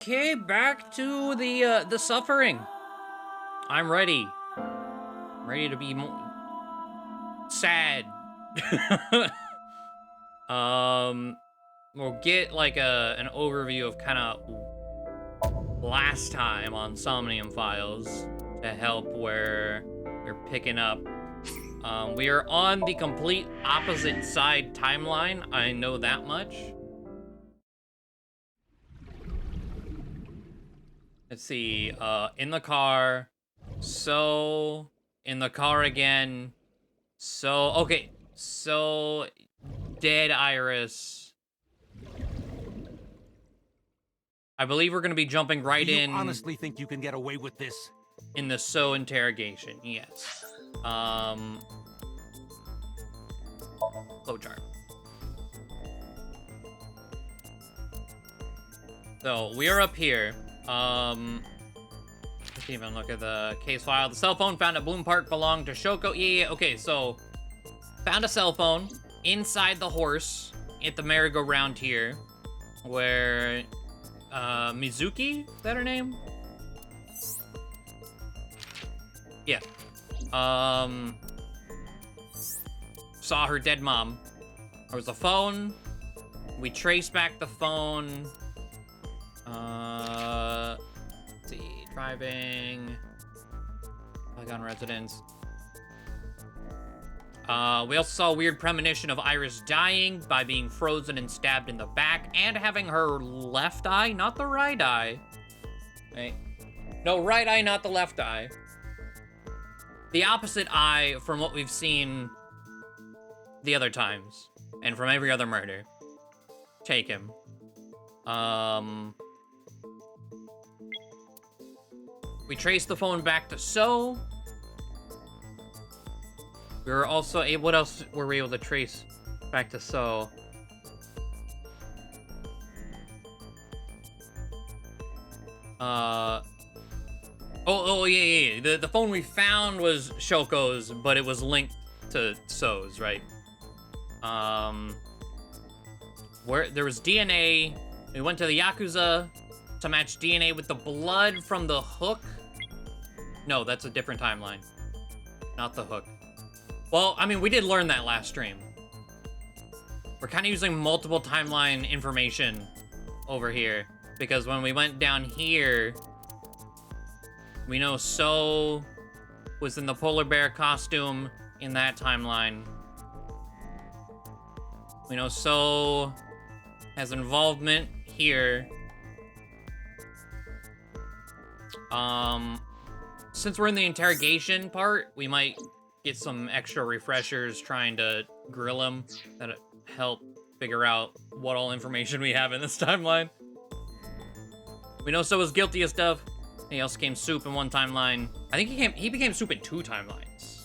Okay, back to the suffering. I'm ready. Ready to be sad. We'll get like an overview of kind of last time on Somnium Files to help where we're picking up. We are on the complete opposite side timeline. I know that much. Let's see, in the car, so, in the car again, so, okay, so, dead Iris. I believe we're gonna be jumping right Do you in. honestly think you can get away with this? In the so interrogation, yes. Flowchart. So, we are up here. Let's even look at the case file. The cell phone found at Bloom Park belonged to Shoko. Yeah, okay, so found a cell phone inside the horse at the merry-go-round here, where Mizuki, is that her name? Yeah. Saw her dead mom. There was a phone. We traced back the phone. Let's see, driving, Polygon residence. We also saw a weird premonition of Iris dying by being frozen and stabbed in the back and having her left eye, not the right eye. Wait. No, right eye, not the left eye. The opposite eye from what we've seen the other times and from every other murder. Take him. We traced the phone back to So. We were also able, what else were we able to trace back to So? Yeah. The phone we found was Shoko's, but it was linked to So's, right? Where there was DNA. We went to the Yakuza to match DNA with the blood from the hook. No, that's a different timeline. Not the hook. Well, I mean, we did learn that last stream. We're kind of using multiple timeline information over here. Because when we went down here, we know So was in the polar bear costume in that timeline. We know So has involvement here. Since we're in the interrogation part, we might get some extra refreshers trying to grill him that help figure out what all information we have in this timeline. We know So was guilty of stuff. He also became Soup in one timeline. I think he became Soup in 2 timelines.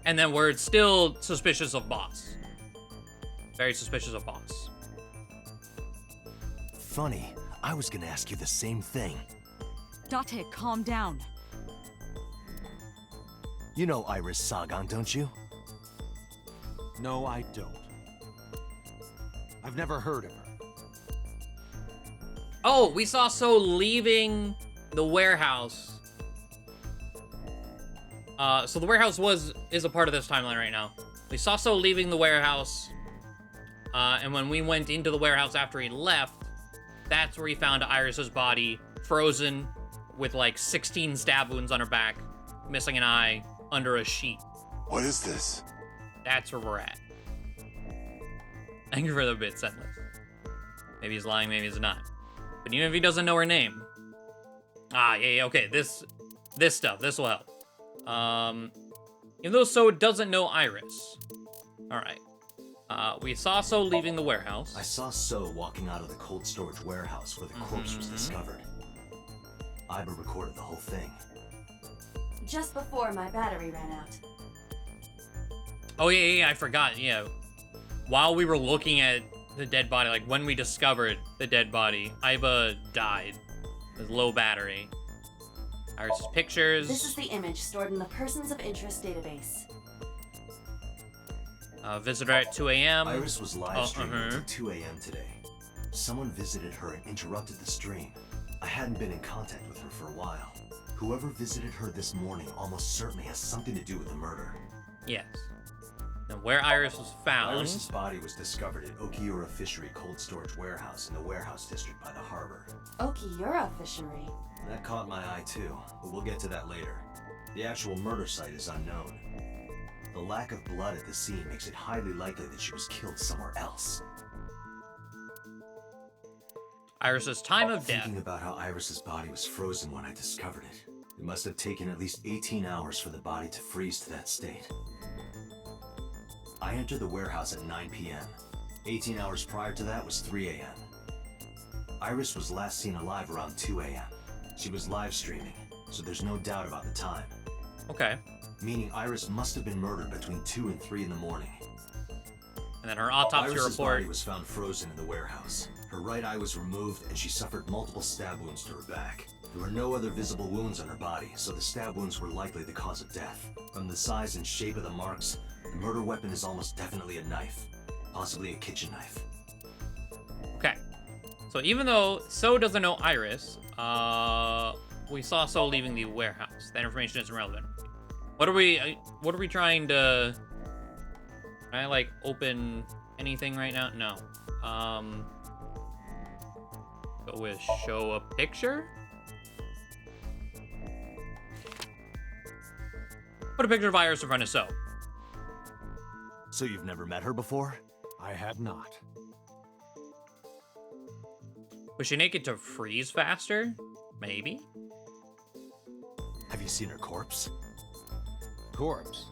And then we're still suspicious of Boss. Very suspicious of Boss. Funny, I was gonna ask you the same thing. Date, calm down. You know Iris Sagan, don't you? No, I don't. I've never heard of her. Oh, we saw So leaving the warehouse. So the warehouse is a part of this timeline right now. We saw So leaving the warehouse. And when we went into the warehouse after he left, that's where he found Iris's body, frozen, with like 16 stab wounds on her back, missing an eye, under a sheet. What is this? That's where we're at. Thank you for the bit, Sentless. Maybe he's lying, maybe he's not. But even if he doesn't know her name. Yeah, okay, this stuff, this will help. Even though So doesn't know Iris. Alright. We saw So leaving the warehouse. I saw So walking out of the cold storage warehouse where the corpse was discovered. Iba recorded the whole thing. Just before my battery ran out. Oh, yeah, I forgot, yeah. While we were looking at the dead body, like when we discovered the dead body, Iba died with low battery. Iris's pictures. This is the image stored in the Persons of Interest database. Visitor at 2 a.m. Iris was live streaming until 2 a.m. today. Someone visited her and interrupted the stream. I hadn't been in contact with her for a while. Whoever visited her this morning almost certainly has something to do with the murder. Yes. Now, where Iris was found... Iris's body was discovered at Okiura Fishery Cold Storage Warehouse in the warehouse district by the harbor. Okiura Fishery. That caught my eye too, but we'll get to that later. The actual murder site is unknown. The lack of blood at the scene makes it highly likely that she was killed somewhere else. Iris's time of death. Thinking about how Iris's body was frozen when I discovered it. It must have taken at least 18 hours for the body to freeze to that state. I entered the warehouse at 9 p.m. 18 hours prior to that was 3 a.m. Iris was last seen alive around 2 a.m. She was live streaming, so there's no doubt about the time. Okay. Meaning Iris must have been murdered between 2 and 3 in the morning. And then her autopsy Iris's report... body was found frozen in the warehouse. Her right eye was removed and she suffered multiple stab wounds to her back. There were no other visible wounds on her body, so the stab wounds were likely the cause of death. From the size and shape of the marks, the murder weapon is almost definitely a knife. Possibly a kitchen knife. Okay. So even though So doesn't know Iris, we saw So leaving the warehouse. That information isn't relevant. What are we trying to... Can I, like, open anything right now? No. Go with show a picture? Put a picture of Iris in front of So. So you've never met her before? I had not. Was she naked to freeze faster? Maybe. Have you seen her corpse? Corpse?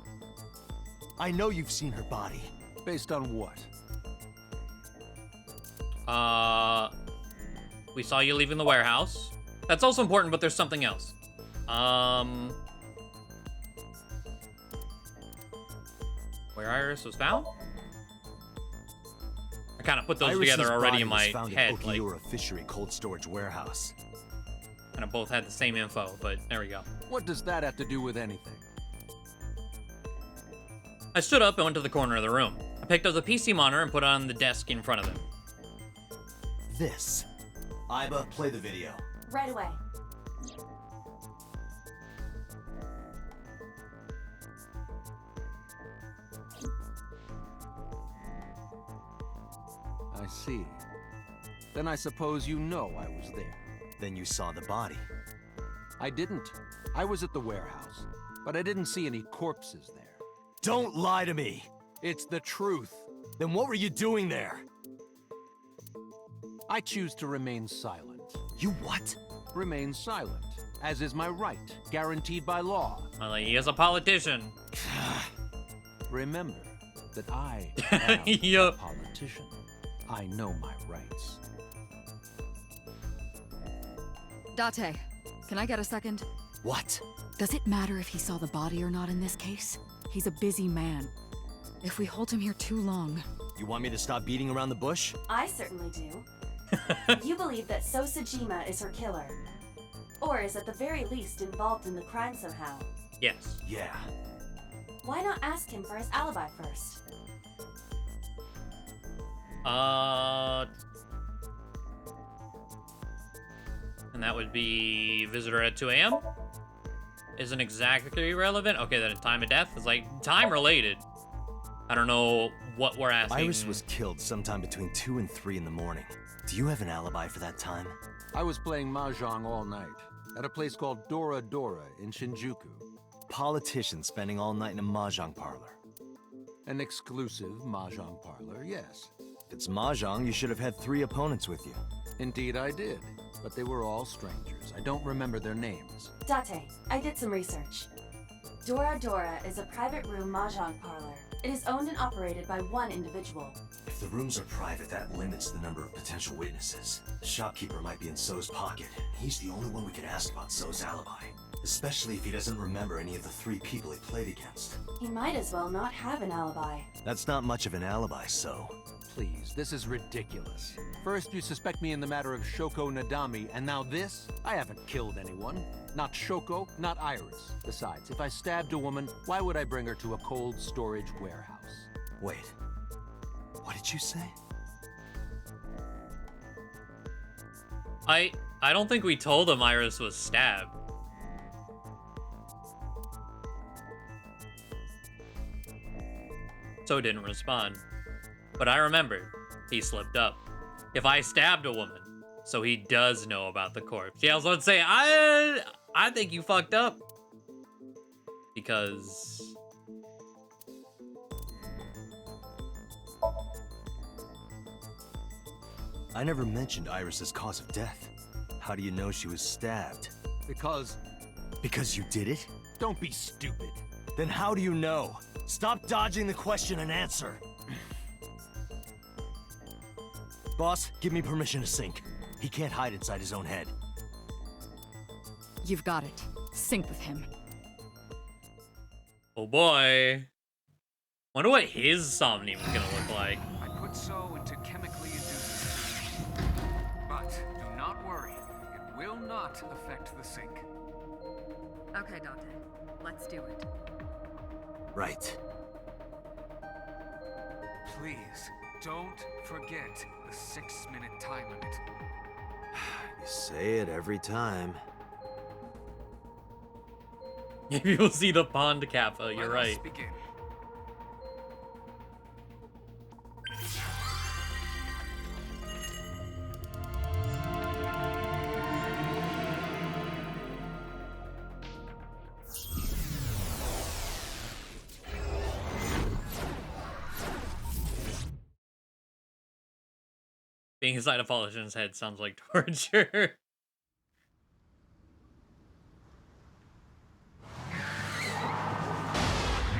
I know you've seen her body. Based on what? We saw you leaving the warehouse. That's also important, but there's something else. Where Iris was found? I kind of put those Iris's together already body in was my found head. at Like, Okiura Fishery Cold Storage Warehouse. kind of both had the same info, but there we go. What does that have to do with anything? I stood up and went to the corner of the room. I picked up the PC monitor and put it on the desk in front of him. This. Iba, play the video. Right away. I see. Then I suppose you know I was there. Then you saw the body. I didn't. I was at the warehouse, but I didn't see any corpses there. Don't lie to me! It's the truth. Then what were you doing there? I choose to remain silent. You what? Remain silent, as is my right, guaranteed by law. Well, he is a politician. Remember that I am Yup. a politician. I know my rights. Date, can I get a second? What? Does it matter if he saw the body or not in this case? He's a busy man. If we hold him here too long... You want me to stop beating around the bush? I certainly do. You believe that So Sajima is her killer. Or is at the very least involved in the crime somehow. Yes. Yeah. Why not ask him for his alibi first? And that would be visitor at 2 a.m. Isn't exactly relevant. Okay, then time of death is like time related. I don't know what we're asking. Iris was killed sometime between 2 and 3 in the morning. Do you have an alibi for that time? I was playing mahjong all night, at a place called Dora Dora in Shinjuku. Politician spending all night in a mahjong parlor. An exclusive mahjong parlor, yes. If it's mahjong, you should have had 3 opponents with you. Indeed I did, but they were all strangers. I don't remember their names. Date, I did some research. Dora Dora is a private room mahjong parlor. It is owned and operated by one individual. If the rooms are private, that limits the number of potential witnesses. The shopkeeper might be in So's pocket. He's the only one we could ask about So's alibi. Especially if he doesn't remember any of the 3 people he played against. He might as well not have an alibi. That's not much of an alibi, So. Please, this is ridiculous. First you suspect me in the matter of Shoko Nadami, and now this? I haven't killed anyone. Not Shoko, not Iris. Besides, if I stabbed a woman, why would I bring her to a cold storage warehouse? Wait. What did you say? I don't think we told him Iris was stabbed. So didn't respond. But I remembered. He slipped up. If I stabbed a woman, so he does know about the corpse. Yeah, I was about to say, I think you fucked up. Because... I never mentioned Iris's cause of death. How do you know she was stabbed? Because Because you did it? don't be stupid. Then how do you know? Stop dodging the question and answer. Boss, give me permission to sync. He can't hide inside his own head. You've got it. Sync with him. Oh boy. Wonder what his Somnium is gonna look like. I put so into chemically induced state. But do not worry, it will not affect the sync. Okay, Dante. Let's do it. Right. Please, don't forget the 6-minute time limit. You say it every time. Maybe you'll see the pond kappa, you're Let us right. begin. Being inside a politician's head sounds like torture.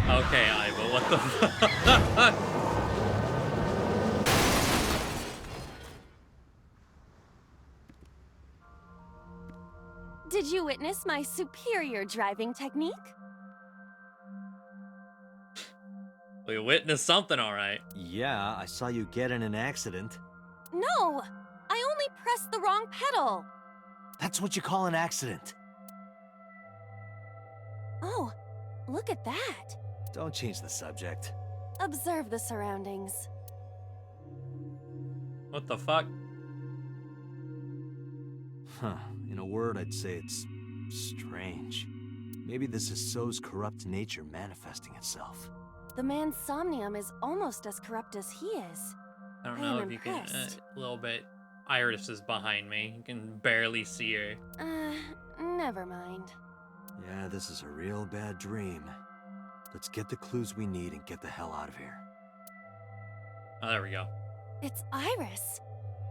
Okay, Iva, what the fuck? Did you witness my superior driving technique? We witnessed something, alright. Yeah, I saw you get in an accident. No! I only pressed the wrong pedal! That's what you call an accident. Oh, look at that! Don't change the subject. Observe the surroundings. What the fuck? Huh. In a word, I'd say it's strange. Maybe this is So's corrupt nature manifesting itself. The man's Somnium is almost as corrupt as he is. I don't I know am if you can... impressed. A little bit. Iris is behind me. You can barely see her. Never mind. Yeah, this is a real bad dream. Let's get the clues we need and get the hell out of here. Oh, there we go. It's Iris.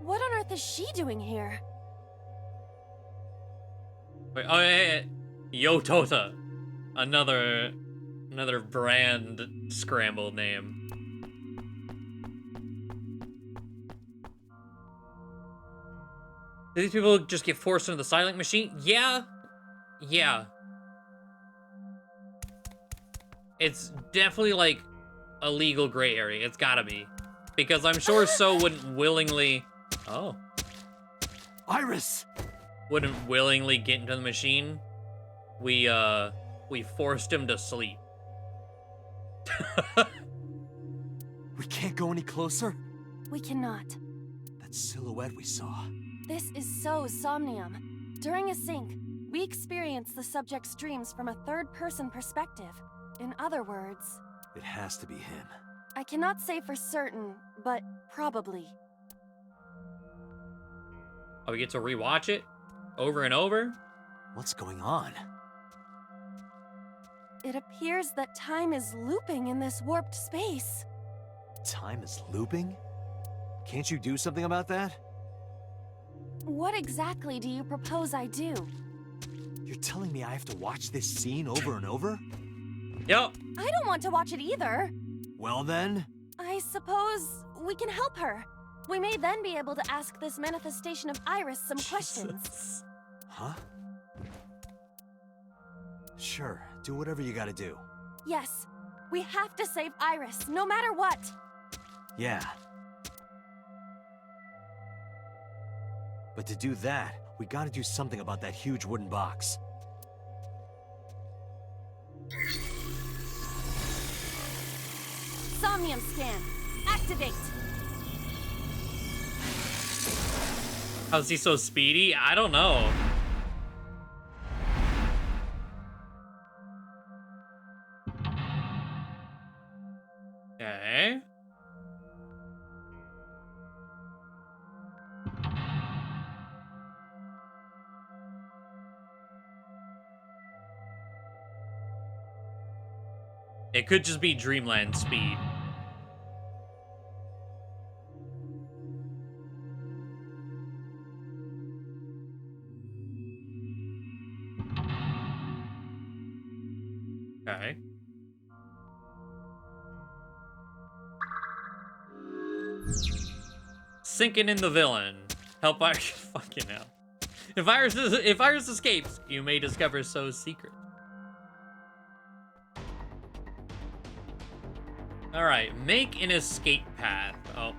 What on earth is she doing here? Wait, oh, yeah. Yo Tota. Another brand scrambled name. Do these people just get forced into the silent machine? Yeah. Yeah. It's definitely like a legal gray area. It's gotta be. Because I'm sure So wouldn't willingly... Oh. Iris! Wouldn't willingly get into the machine. We forced him to sleep. We can't go any closer? We cannot. That silhouette we saw. This is So's Somnium. During a sync, we experience the subject's dreams from a third-person perspective. In other words, It has to be him. I cannot say for certain, but probably. Oh, we get to rewatch it over and over? What's going on? It appears that time is looping in this warped space. Time is looping? Can't you do something about that? What exactly do you propose I do? You're telling me I have to watch this scene over and over? Yep. I don't want to watch it either. Well then, I suppose we can help her. We may then be able to ask this manifestation of Iris some questions. Jesus. huh? Sure, do whatever you gotta do. Yes, we have to save Iris, no matter what. Yeah. But to do that, we gotta do something about that huge wooden box. Somnium scan. Activate. How's he so speedy? I don't know. Okay. It could just be Dreamland speed. Okay. Sinking in the villain. Help Iris. Fucking hell. If Iris escapes, you may discover So's secret. Alright, make an escape path. Oh,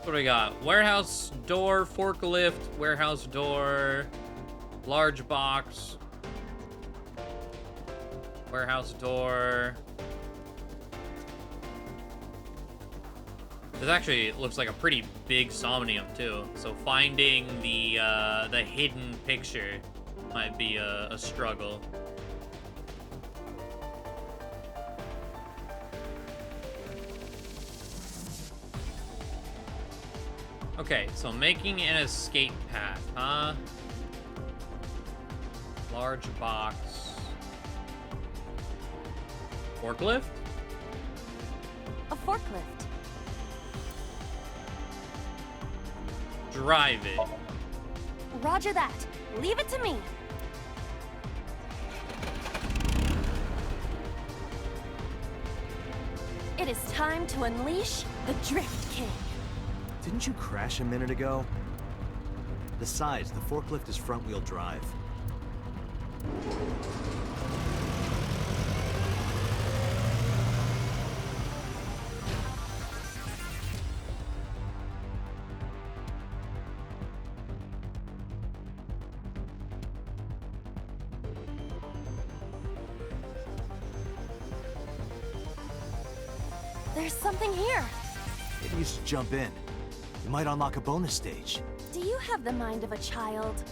what do we got? Warehouse door, forklift, warehouse door, large box, warehouse door. This actually looks like a pretty big Somnium too. So finding the hidden picture might be a struggle. Okay, so making an escape path, huh? Large box. Forklift? A forklift. Drive it. Roger that. Leave it to me. It is time to unleash the Drift King. Didn't you crash a minute ago? Besides, the forklift is front-wheel drive. There's something here. Maybe you should jump in. You might unlock a bonus stage. Do you have the mind of a child?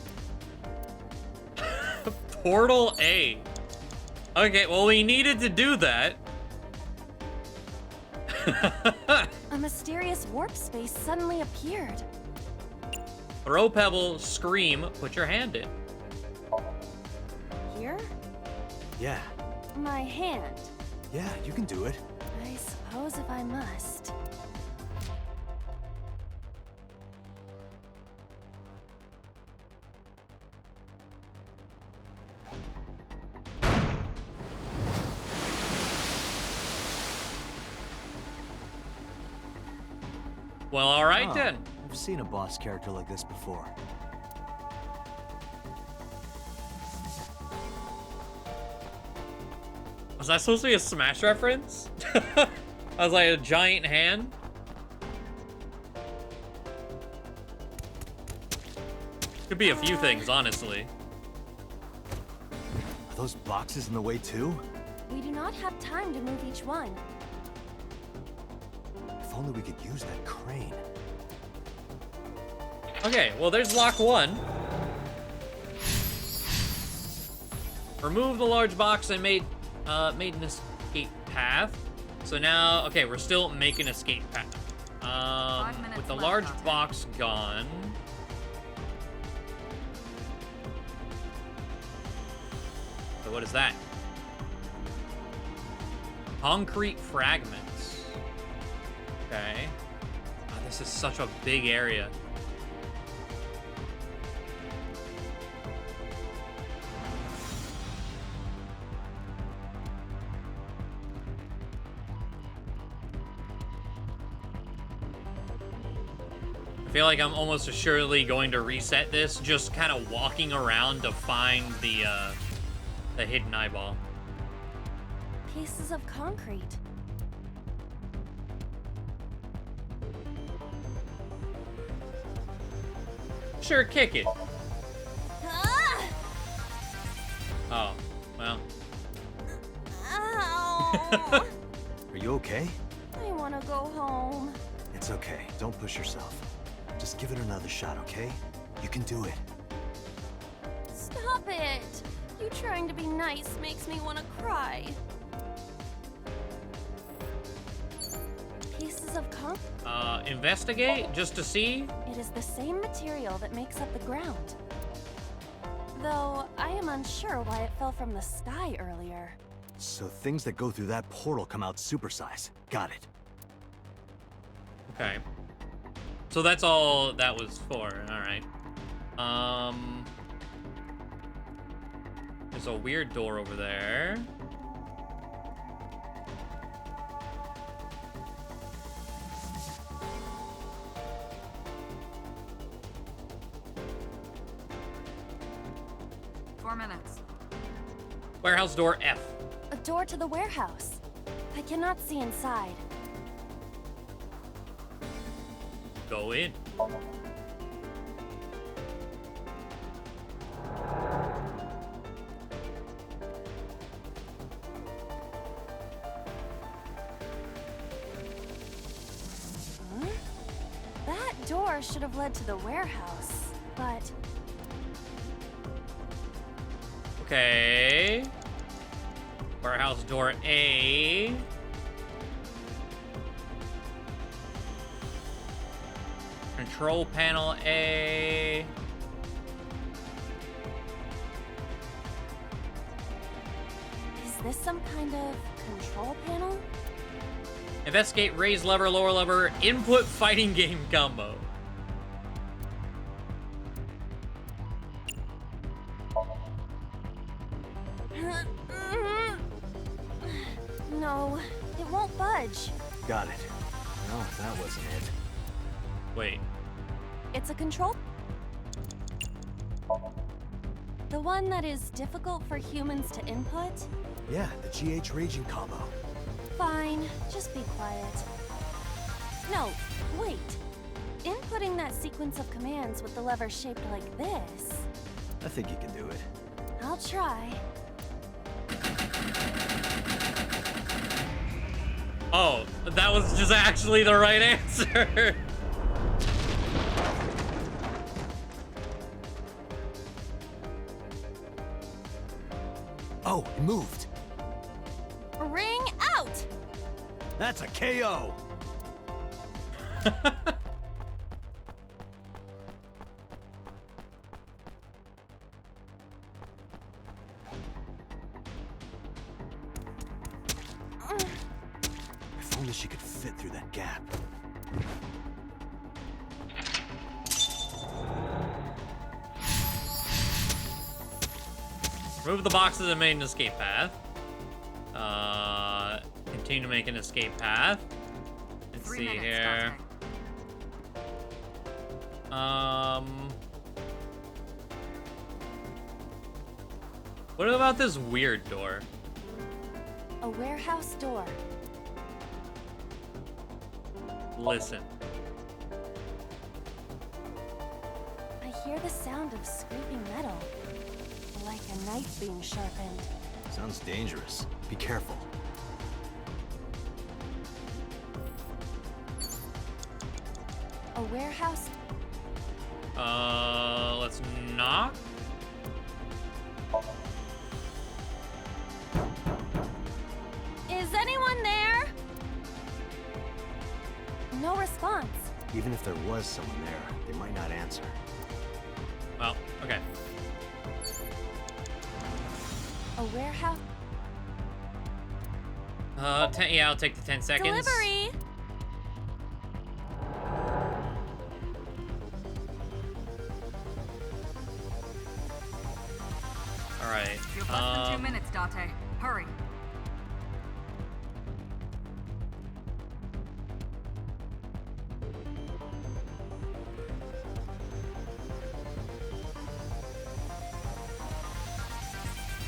Portal A. Okay, well, we needed to do that. A mysterious warp space suddenly appeared. Throw pebble, scream, put your hand in. Here? Yeah, My hand. yeah, you can do it. I suppose if I must. Well, all right Oh, then. I've seen a boss character like this before. Was that supposed to be a Smash reference? I was like a giant hand. Could be a few things, honestly. Are those boxes in the way too? We do not have time to move each one. If only we could use that crane. Okay, well, there's lock one. Remove the large box and made an escape path. So now, okay, we're still making escape path. 5 minutes With the left, large Doctor. box gone. So what is that? Concrete fragments. Okay. Oh, this is such a big area. I feel like I'm almost assuredly going to reset this, just kind of walking around to find the hidden eyeball. Pieces of concrete. Sure, kick it. Ah! Oh. Well. Ow! Are you okay? I want to go home. It's okay. Don't push yourself. Just give it another shot, okay? You can do it. Stop it! You trying to be nice makes me want to cry. Pieces of concrete. Investigate just to see. It is the same material that makes up the ground. Though I am unsure why it fell from the sky earlier. So things that go through that portal come out supersize. Got it. Okay. So that's all that was for. All right. There's a weird door over there. Warehouse door F. A door to the warehouse. I cannot see inside. Go in. Huh? That door should have led to the warehouse, but Okay. Warehouse door A. Control panel A. is this some kind of control panel? Investigate, raise lever, lower lever, input fighting game combo. No, it won't budge. Got it. No, that wasn't it. Wait. It's a control. The one that is difficult for humans to input? Yeah, the GH raging combo. Fine, just be quiet. No, wait. Inputting that sequence of commands with the lever shaped like this. I think you can do it. I'll try. Oh, that was just actually the right answer. Oh, it moved. Ring out! That's a KO. If only she could fit through that gap. Remove the boxes and make an escape path. Continue to make an escape path. Let's 3 see minutes here. What about this weird door? A warehouse door. Listen. I hear the sound of scraping metal. Like a knife being sharpened. Sounds dangerous. Be careful. A warehouse. Let's knock. Is anyone there? No response. Even if there was someone there, they might not answer. Well, okay. A warehouse. Yeah, I'll take the 10 seconds. Delivery! All right. You have less than 2 minutes, Date. Hurry.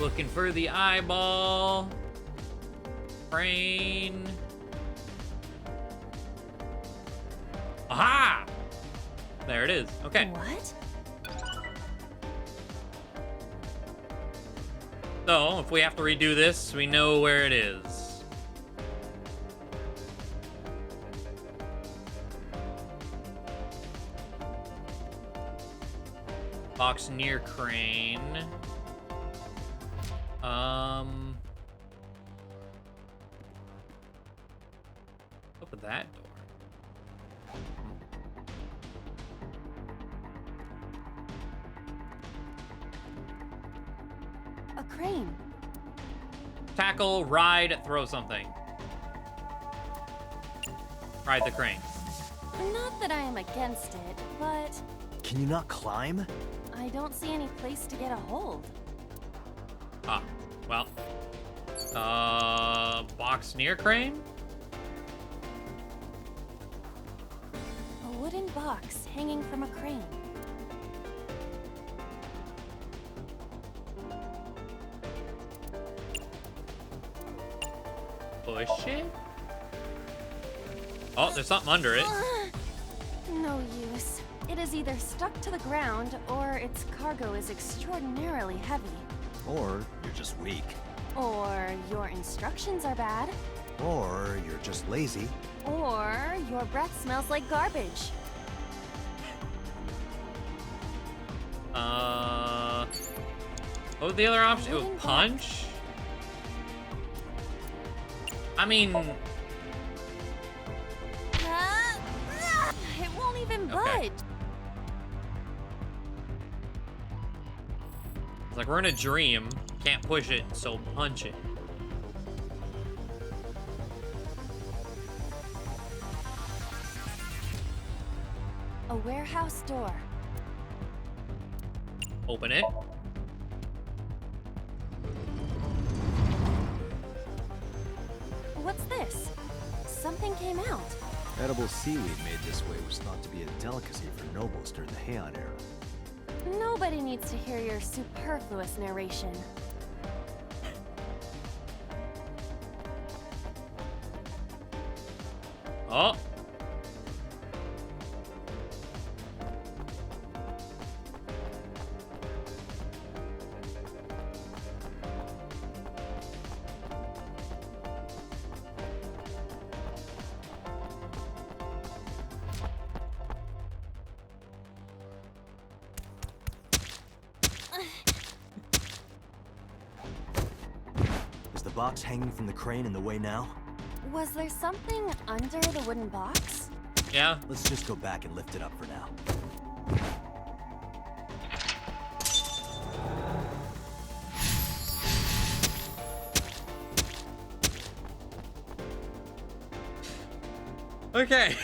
Looking for the eyeball. Brain. Aha! There it is. Okay. What? So, if we have to redo this, we know where it is. Box near crane. Open that door. A crane. Tackle, ride, throw something. Ride the crane. Not that I am against it, but Can you not climb? I don't see any place to get a hold. Ah, well. Box near crane? A wooden box hanging from a crane. Push it? Oh, there's something under it. No use. It is either stuck to the ground or its cargo is extraordinarily heavy. Or you're just weak. Or your instructions are bad. Or you're just lazy. Or your breath smells like garbage. What was the other option? It was punch? I mean... It won't even budge. Okay. It's like we're in a dream. Can't push it, so punch it. A warehouse door. Open it. What's this? Something came out. Edible seaweed made this way was thought to be a delicacy for nobles during the Heian era. Nobody needs to hear your superfluous narration. Oh. Is the box hanging from the crane in the way now? Was there something under the wooden box? Yeah. Let's just go back and lift it up for now. Okay.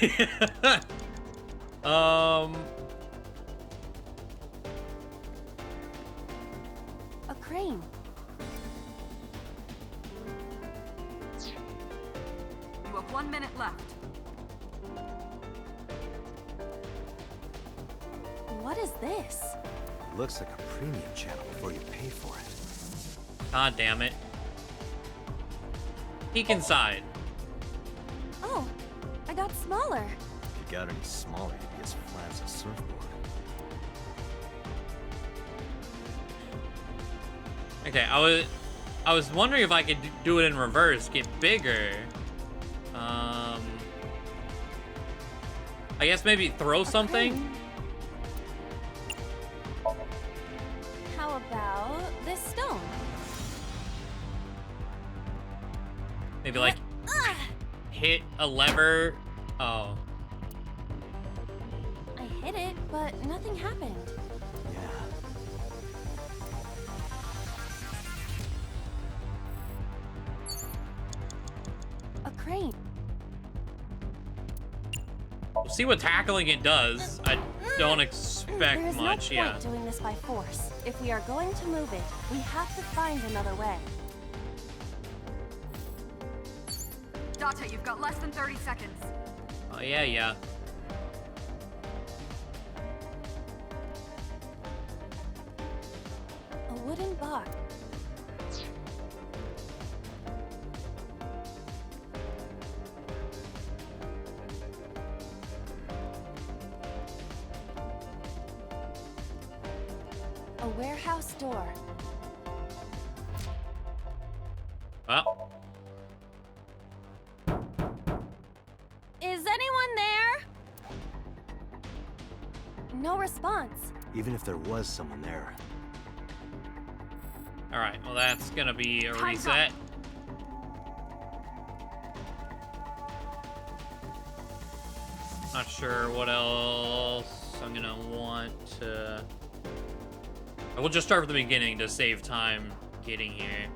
A crane. You have 1 minute left. What is this? Looks like a premium channel before you pay for it. God damn it. Peek inside. Oh, I got smaller. If you got any smaller, you'd be as flat as a surfboard. Okay, I was wondering if I could do it in reverse, get bigger. I guess maybe throw something. How about this stone? Maybe like Ah! hit a lever. Oh. I hit it, but nothing happened. Yeah. A crane. We'll see what tackling it does. I don't expect There's much, no yeah. point doing this by force. If we are going to move it, we have to find another way. Date, you've got less than 30 seconds. Oh, yeah, yeah. A wooden box. A warehouse door. No response. Even if there was someone there. Alright, well that's gonna be a Time's reset. Not sure what else I'm gonna want to... I will just start from the beginning to save time getting here.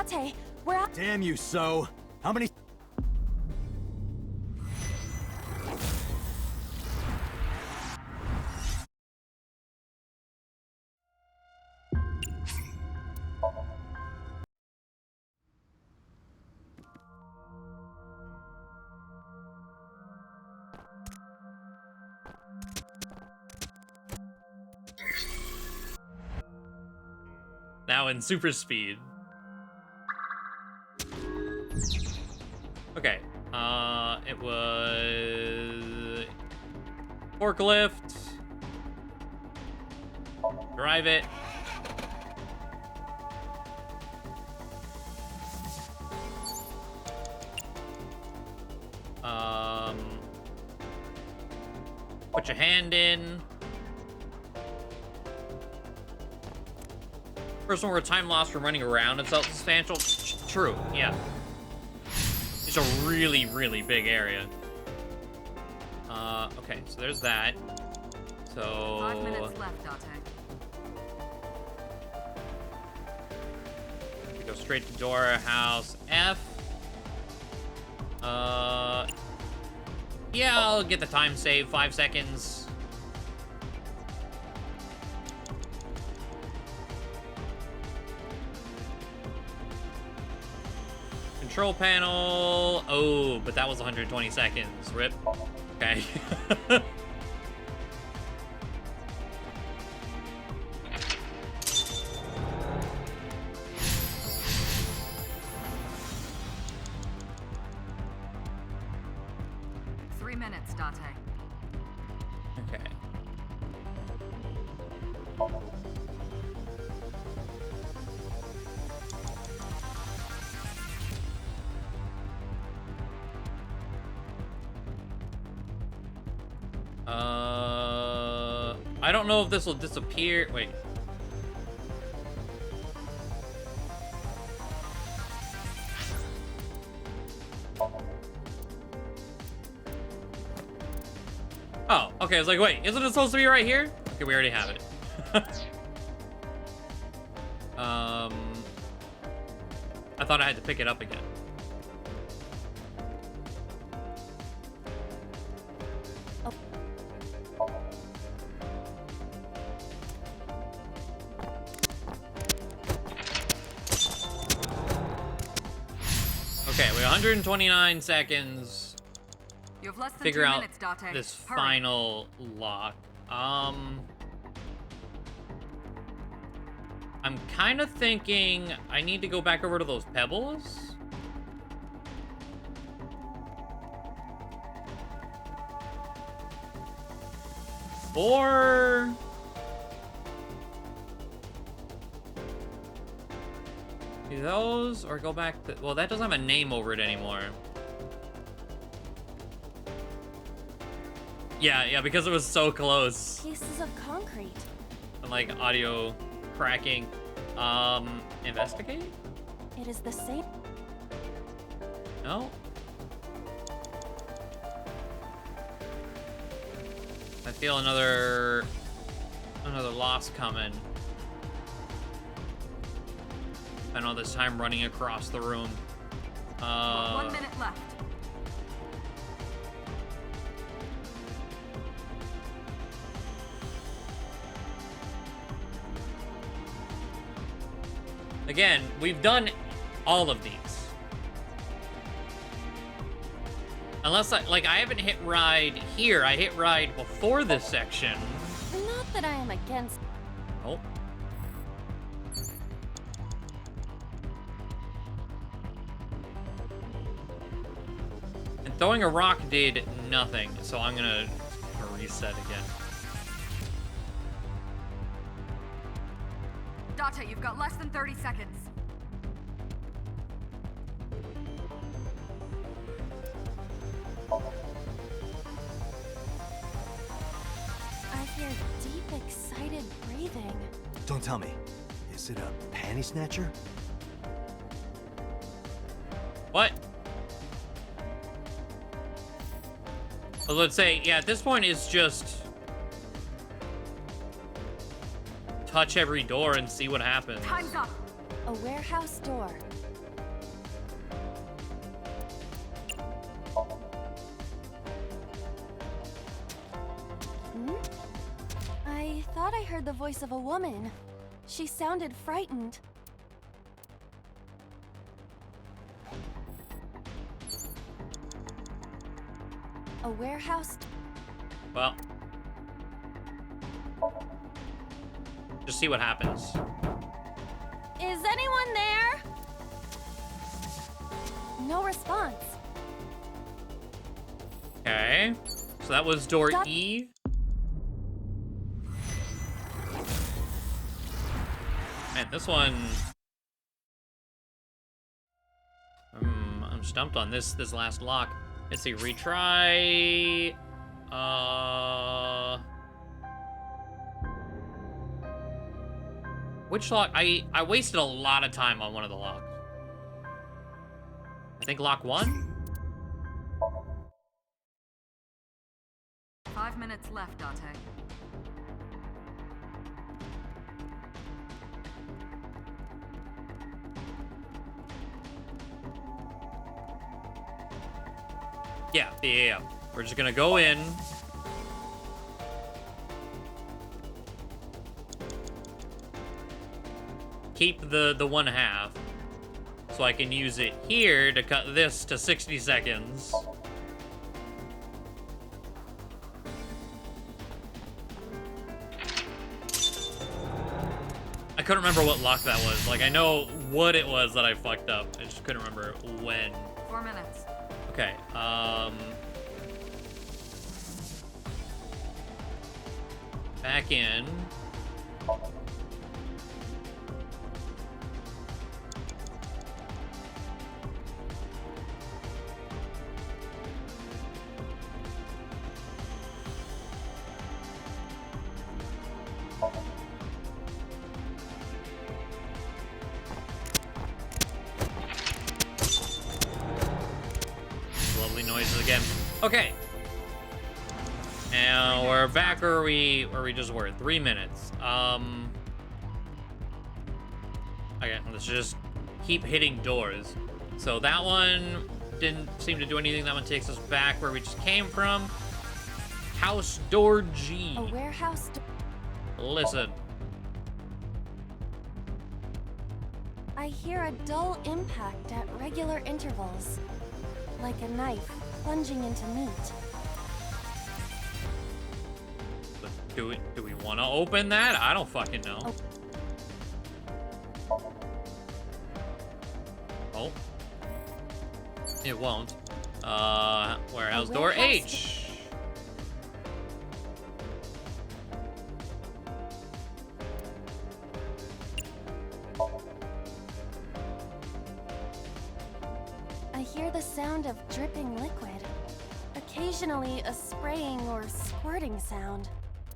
Date, we're out. Damn you, So! How many... Now in super speed. Okay, it was forklift. Drive it. Put your hand in. First one where time lost from running around is substantial. True, yeah. It's a really, really big area. Okay, so there's that. So 5 minutes left, Date. we go straight to Dora House F. Yeah, I'll get the time save, 5 seconds. Control panel. Oh, but that was 120 seconds. Rip. Okay. Three minutes, Date. Okay. I don't know if this will disappear. Wait. Oh, okay. I was like, wait, isn't it supposed to be right here? Okay, we already have it. I thought I had to pick it up again. Okay, we have 129 seconds. You have less than Figure 2 out minutes, Date. this Hurry. final lock. I'm kind of thinking I need to go back over to those pebbles. Or do those, or go back to, well, that doesn't have a name over it anymore. Yeah, because it was so close. Pieces of concrete. And like audio cracking. Investigate? It is the same. No? I feel another loss coming. I know this time running across the room. About 1 minute left. Again, we've done all of these. Unless I haven't hit ride here. I hit ride before this section. Not that I am against. Oh. And throwing a rock did nothing, so I'm gonna reset again. Date, you've got less than 30 seconds. excited breathing. Don't tell me. Is it a panty snatcher? What? Well, let's say, yeah, at this point it's just touch every door and see what happens. Time's up. A warehouse door. Hmm? I thought I heard the voice of a woman. She sounded frightened. A warehouse. Well, just see what happens. Is anyone there? No response. Okay, so that was door Stop. E. Man, this one, I'm stumped on this last lock. Let's see, retry. Which lock? I wasted a lot of time on one of the locks. I think lock 1? 5 minutes left, Date. Yeah. We're just gonna go in. Keep the 1/2. So I can use it here to cut this to 60 seconds. I couldn't remember what lock that was. Like, I know what it was that I fucked up. I just couldn't remember when. 4 minutes. Okay, back in. Lovely noises again. Okay. Now we're back where we just were. 3 minutes. Okay, let's just keep hitting doors. So that one didn't seem to do anything. That one takes us back where we just came from. House door G. A warehouse door. Listen. I hear a dull impact at regular intervals, like a knife plunging into meat. Do we want to open that? I don't fucking know. Oh. It won't. Warehouse door H. I hear the sound of dripping liquid. Occasionally a spraying or squirting sound.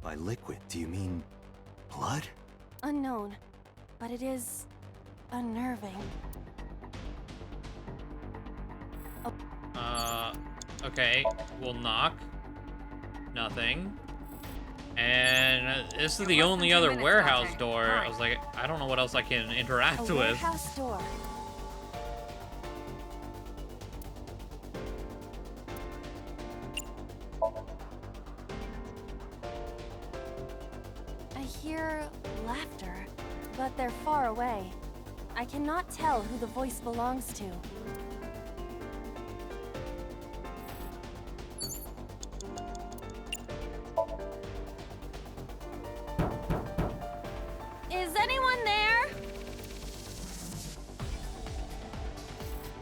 By liquid, do you mean blood? Unknown, but it is unnerving. Okay, we'll knock. Nothing. And this is the only other warehouse door. I was like, I don't know what else I can interact A with. warehouse door. I hear laughter, but they're far away. I cannot tell who the voice belongs to. Is anyone there?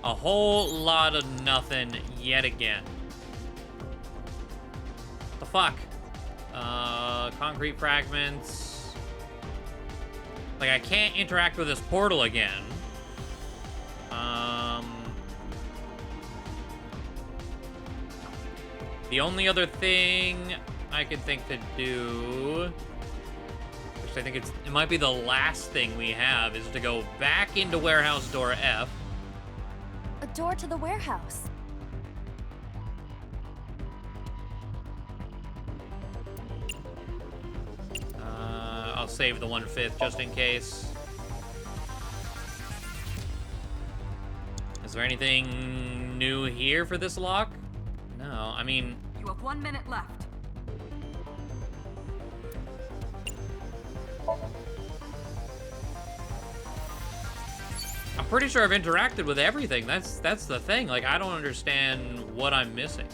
A whole lot of nothing yet again. What the fuck? Concrete fragments. Like, I can't interact with this portal again. The only other thing I could think to do box. I think it might be the last thing we have is to go back into warehouse door F. A door to the warehouse. I'll save the 1/5 just in case. Is there anything new here for this lock? No, I mean... You have 1 minute left. I'm pretty sure I've interacted with everything. That's the thing. Like, I don't understand what I'm missing.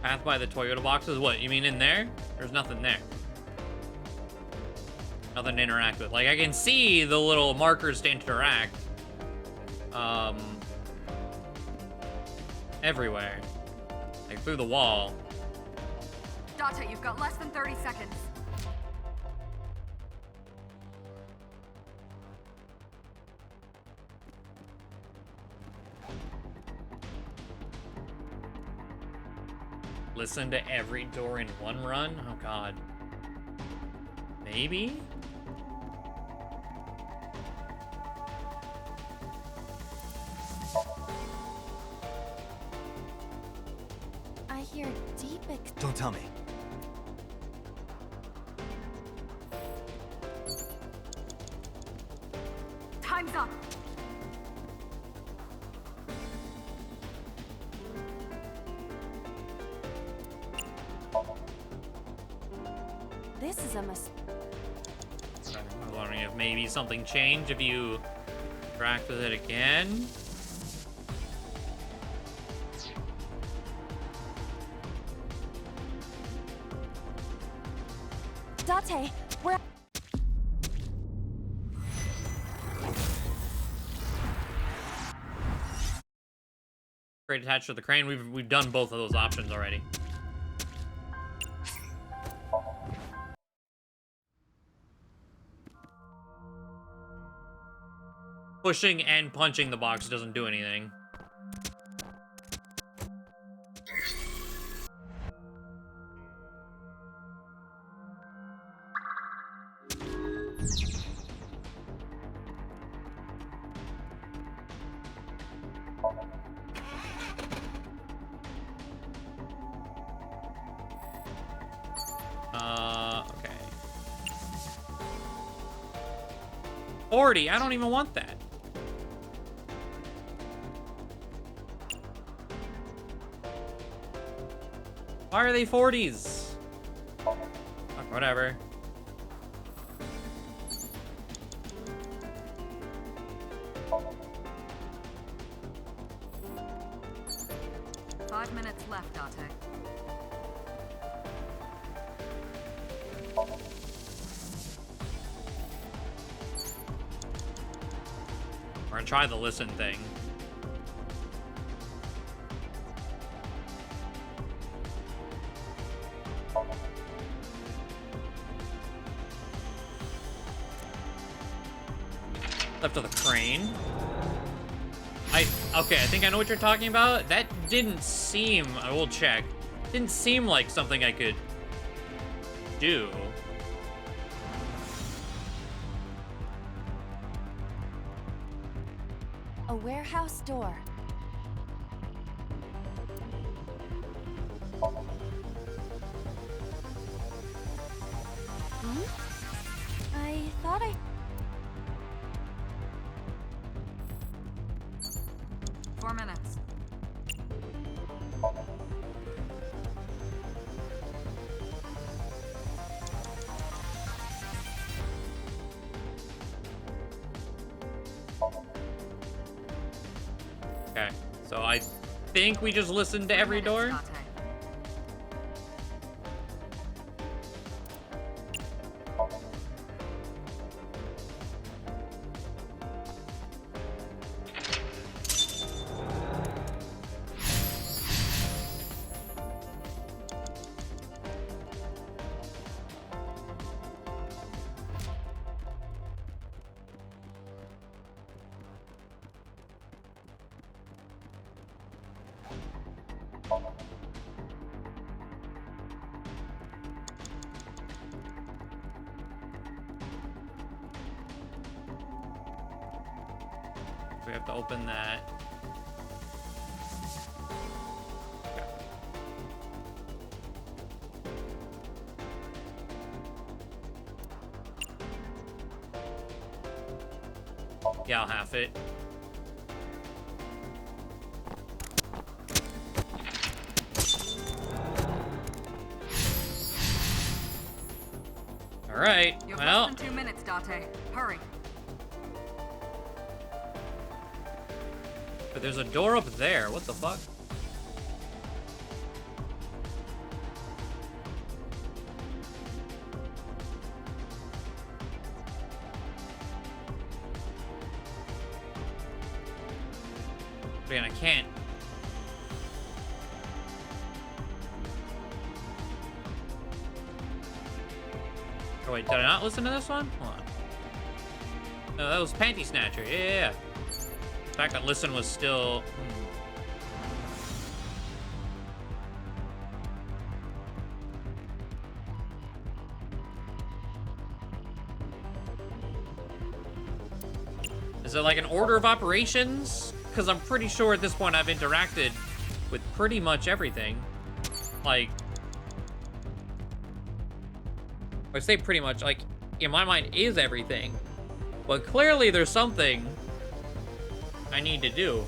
Path by the Toyota boxes? What, you mean in there? There's nothing there. Nothing to interact with. Like, I can see the little markers to interact. Everywhere. Like, through the wall. Date, you've got less than 30 seconds. Listen to every door in one run? Oh, God. Maybe? I hear deep Don't tell me. Time's up. This is a mistake. I'm wondering if maybe something changed if you interact with it again. Date, we're... Crate attached to the crane. We've done both of those options already. Pushing and punching the box doesn't do anything. Okay. 40, I don't even want that. Why are they 40s? Fuck, whatever. Five minutes left, Date. We're gonna try the listen thing. Left of the crane. Okay, I think I know what you're talking about. That didn't seem, I will check. Didn't seem like something I could do. A warehouse door. I thought I... 4 minutes. Okay, so I think we just listened to every door. Date. We have to open that. Yeah, I'll have it. All right. You have Well, less than 2 minutes, Date. Hurry. but there's a door up there. What the fuck? Man, I can't. Oh wait, did I not listen to this one? Hold on. No, that was Panty Snatcher. Yeah. The fact that listen was still. Is it like an order of operations? Because I'm pretty sure at this point I've interacted with pretty much everything. Like, I say pretty much, like, in my mind is everything. But clearly there's something I need to do.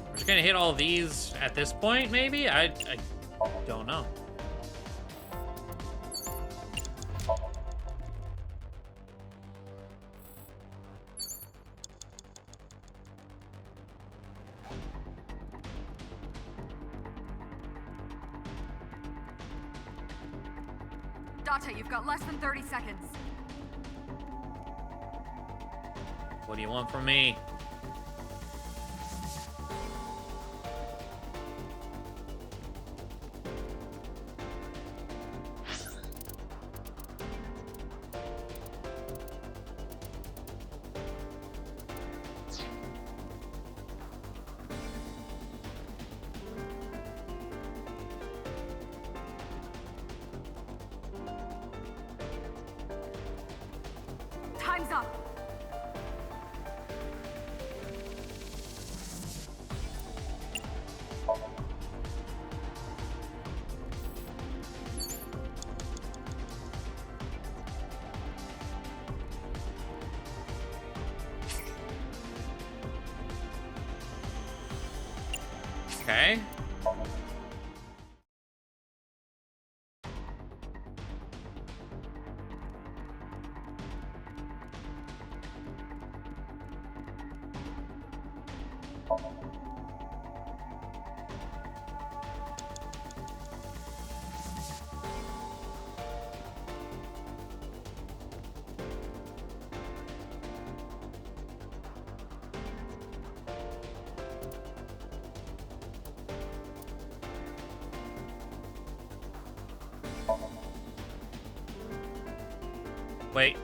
We're just gonna hit all these at this point, maybe? I don't know. Date, you've got less than 30 seconds. What do you want from me? Time's up. Okay. Wait.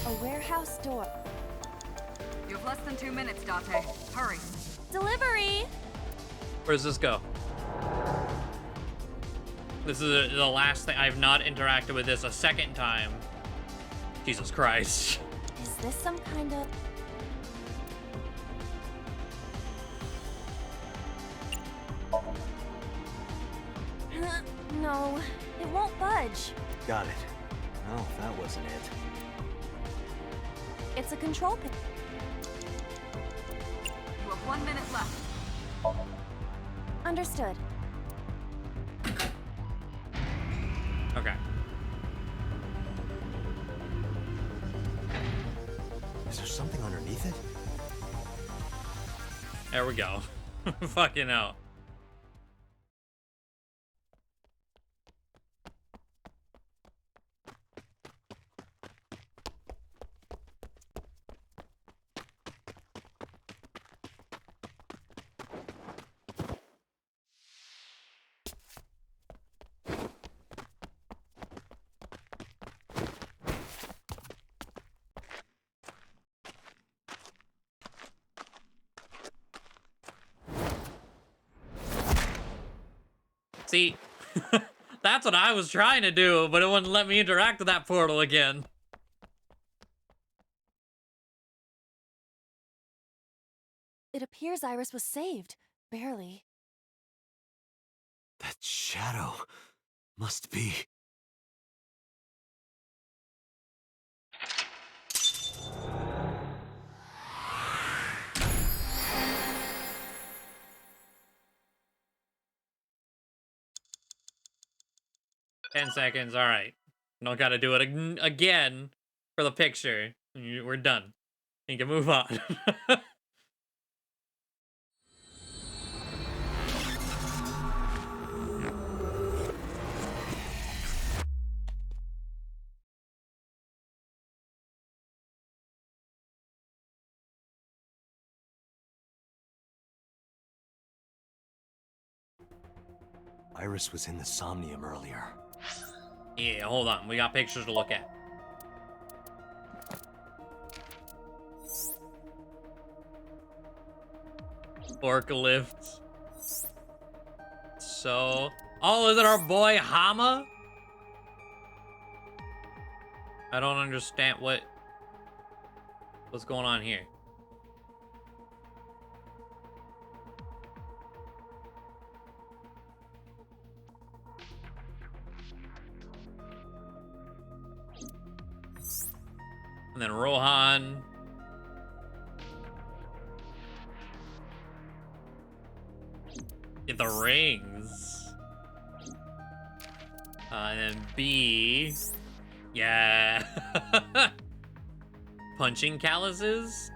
A warehouse door. You have less than 2 minutes, Date. Hurry. Delivery! Where does this go? This is the last thing. I've not interacted with this a second time. Jesus Christ. Is this some kind of... No, it won't budge. Got it. Oh, that wasn't it. It's a control pin. You have 1 minute left. Understood. Okay. Is there something underneath it? There we go. Fucking hell. See, that's what I was trying to do, but it wouldn't let me interact with that portal again. It appears Iris was saved. Barely. That shadow must be... 10 seconds, alright. Don't gotta do it again for the picture. We're done. You can move on. Iris was in the Somnium earlier. Yeah, hold on. We got pictures to look at. Forklifts. So... Oh, is it our boy Hama? I don't understand what's going on here. And then Rohan. Get the rings. And then B. Yeah. Punching calluses?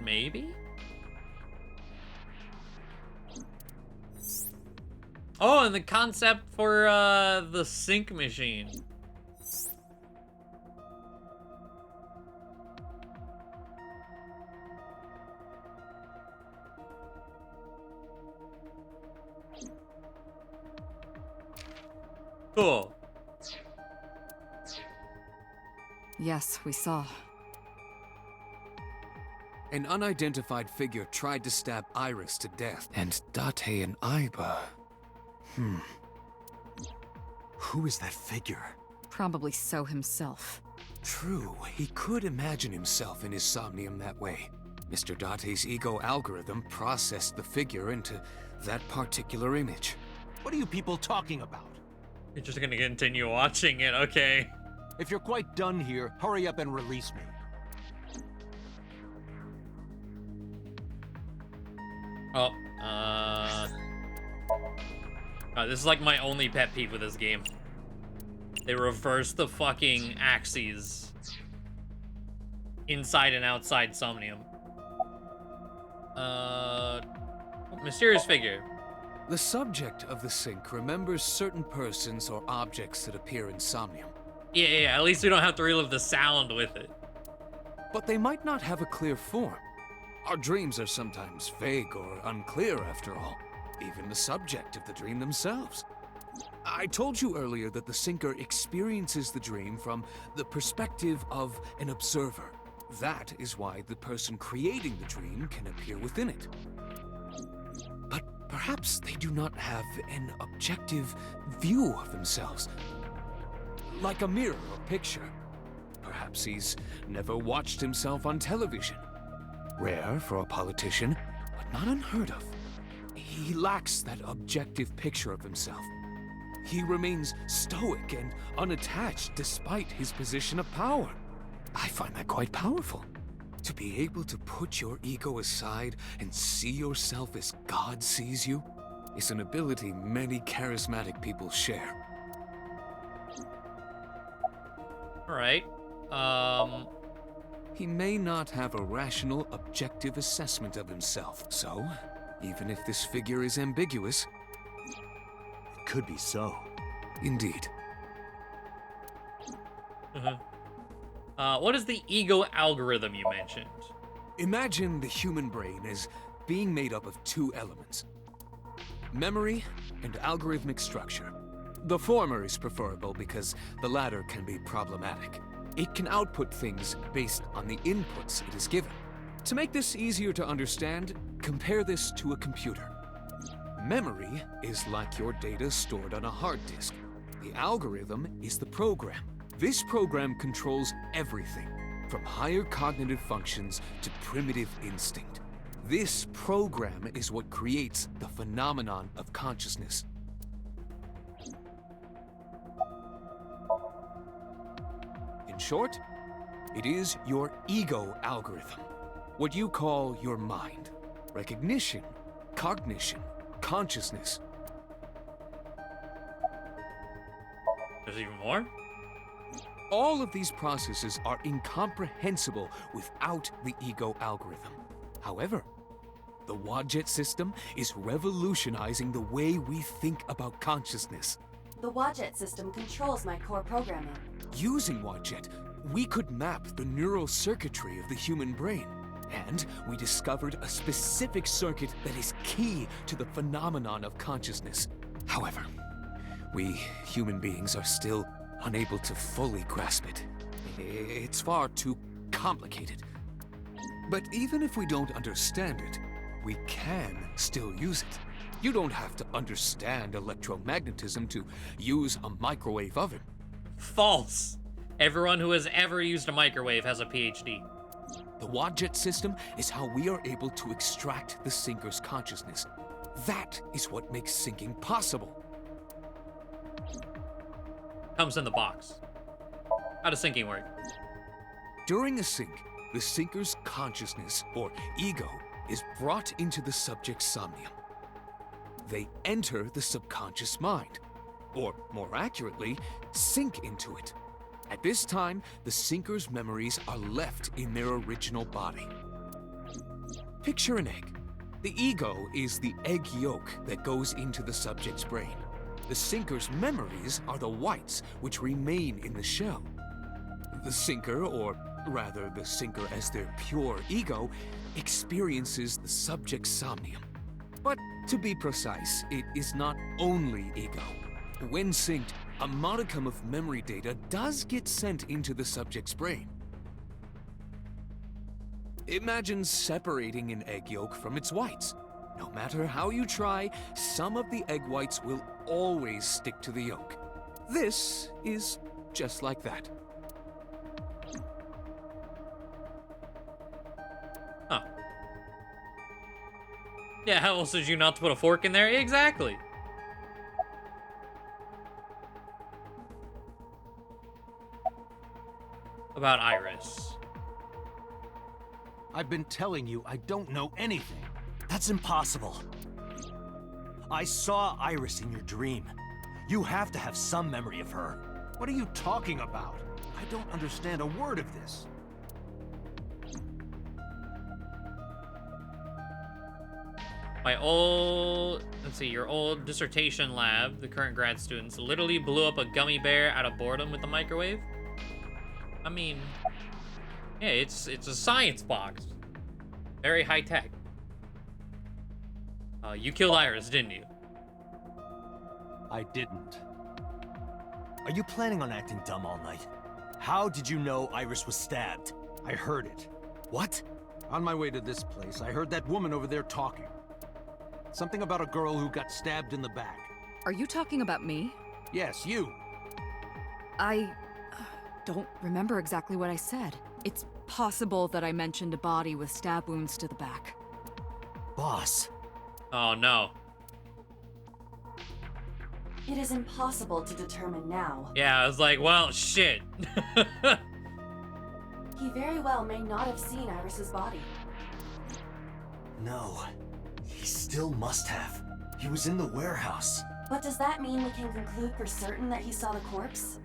Maybe? Oh, and the concept for the sync machine. Cool. Yes, we saw. An unidentified figure tried to stab Iris to death, and Date and Aiba. Who is that figure? Probably so himself. True, he could imagine himself in his somnium that way. Mr. Date's ego algorithm processed the figure into that particular image. What are you people talking about? You're just gonna continue watching it, okay. If you're quite done here, hurry up and release me. Oh, this is like my only pet peeve with this game. They reverse the fucking axes inside and outside Somnium. Mysterious figure. The subject of the sync remembers certain persons or objects that appear in Somnium. Yeah, at least we don't have to relive the sound with it. But they might not have a clear form. Our dreams are sometimes vague or unclear, after all. Even the subject of the dream themselves. I told you earlier that the syncer experiences the dream from the perspective of an observer. That is why the person creating the dream can appear within it. But perhaps they do not have an objective view of themselves. Like a mirror or picture. Perhaps he's never watched himself on television. Rare for a politician, but not unheard of. He lacks that objective picture of himself. He remains stoic and unattached despite his position of power. I find that quite powerful. To be able to put your ego aside and see yourself as God sees you is an ability many charismatic people share. Alright. He may not have a rational, objective assessment of himself, so even if this figure is ambiguous... It could be so. Indeed. What is the ego algorithm you mentioned? Imagine the human brain as being made up of two elements. Memory and algorithmic structure. The former is preferable because the latter can be problematic. It can output things based on the inputs it is given. To make this easier to understand, compare this to a computer. Memory is like your data stored on a hard disk. The algorithm is the program. This program controls everything, from higher cognitive functions to primitive instinct. This program is what creates the phenomenon of consciousness. In short, it is your ego algorithm, what you call your mind. Recognition, cognition, consciousness. There's even more? All of these processes are incomprehensible without the ego algorithm. However, the Wadjet system is revolutionizing the way we think about consciousness. The Wadjet system controls my core programming. Using Wadjet, we could map the neural circuitry of the human brain. And we discovered a specific circuit that is key to the phenomenon of consciousness. However, we human beings are still unable to fully grasp it. It's far too complicated. But even if we don't understand it, we can still use it. You don't have to understand electromagnetism to use a microwave oven. False. Everyone who has ever used a microwave has a PhD. The Wadjet system is how we are able to extract the sinker's consciousness. That is what makes syncing possible. Comes in the box. How does syncing work? During a sync, the sinker's consciousness, or ego, is brought into the subject's somnium. They enter the subconscious mind, or more accurately, sink into it. At this time, the sinker's memories are left in their original body. Picture an egg. The ego is the egg yolk that goes into the subject's brain. The sinker's memories are the whites, which remain in the shell. The sinker, or rather the sinker as their pure ego, experiences the subject's somnium. But to be precise, it is not only ego. When synced, a modicum of memory data does get sent into the subject's brain. Imagine separating an egg yolk from its whites. No matter how you try, some of the egg whites will always stick to the yolk. This is just like that. Huh. Yeah, how else did you not put a fork in there? Exactly. About Iris. I've been telling you I don't know anything. That's impossible. I saw Iris in your dream. You have to have some memory of her. What are you talking about? I don't understand a word of this. Your old dissertation lab, the current grad students, literally blew up a gummy bear out of boredom with the microwave. I mean, yeah, it's a science box. Very high tech. You killed Iris, didn't you? I didn't. Are you planning on acting dumb all night? How did you know Iris was stabbed? I heard it. What? On my way to this place, I heard that woman over there talking. Something about a girl who got stabbed in the back. Are you talking about me? Yes, you. I don't remember exactly what I said. It's possible that I mentioned a body with stab wounds to the back. Boss. Oh no. It is impossible to determine now. Yeah, I was like, well, shit. He very well may not have seen Iris's body. No. He still must have. He was in the warehouse. But does that mean we can conclude for certain that he saw the corpse?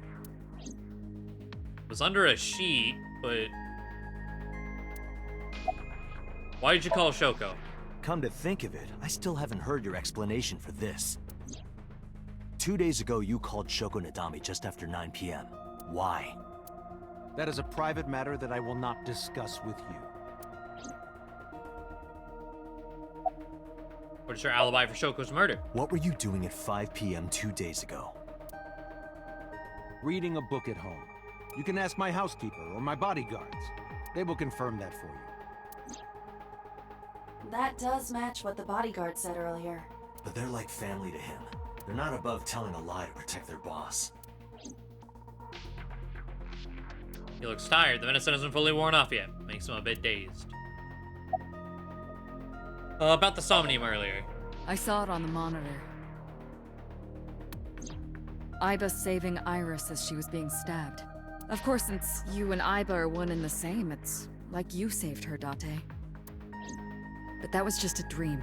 It was under a sheet, but... Why did you call Shoko? Come to think of it, I still haven't heard your explanation for this. 2 days ago, you called Shoko Nadami just after 9 p.m. Why? That is a private matter that I will not discuss with you. What is your alibi for Shoko's murder? What were you doing at 5 p.m. 2 days ago? Reading a book at home. You can ask my housekeeper or my bodyguards. They will confirm that for you. That does match what the bodyguard said earlier. but they're like family to him. They're not above telling a lie to protect their boss. He looks tired. The medicine isn't fully worn off yet. Makes him a bit dazed. About the Somnium earlier. I saw it on the monitor. Iba saving Iris as she was being stabbed. Of course, since you and Iba are one and the same, it's like you saved her, Date. But that was just a dream.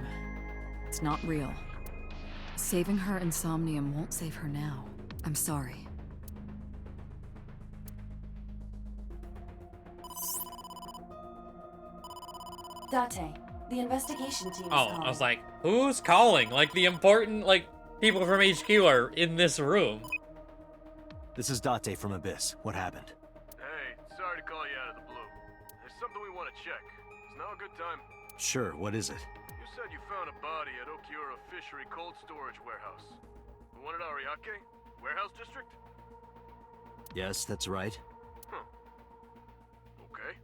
It's not real. Saving her in Somnium won't save her now. I'm sorry. Date, the investigation team is Oh, calling. I was like, who's calling? Like, the important, like, people from HQ are in this room. This is Date from Abyss. What happened? Hey, sorry to call you out of the blue. There's something we want to check. Is now a good time? Sure, what is it? You said you found a body at Okiura Fishery Cold Storage Warehouse. The one at Ariake? Warehouse District? Yes, that's right. Huh. Okay.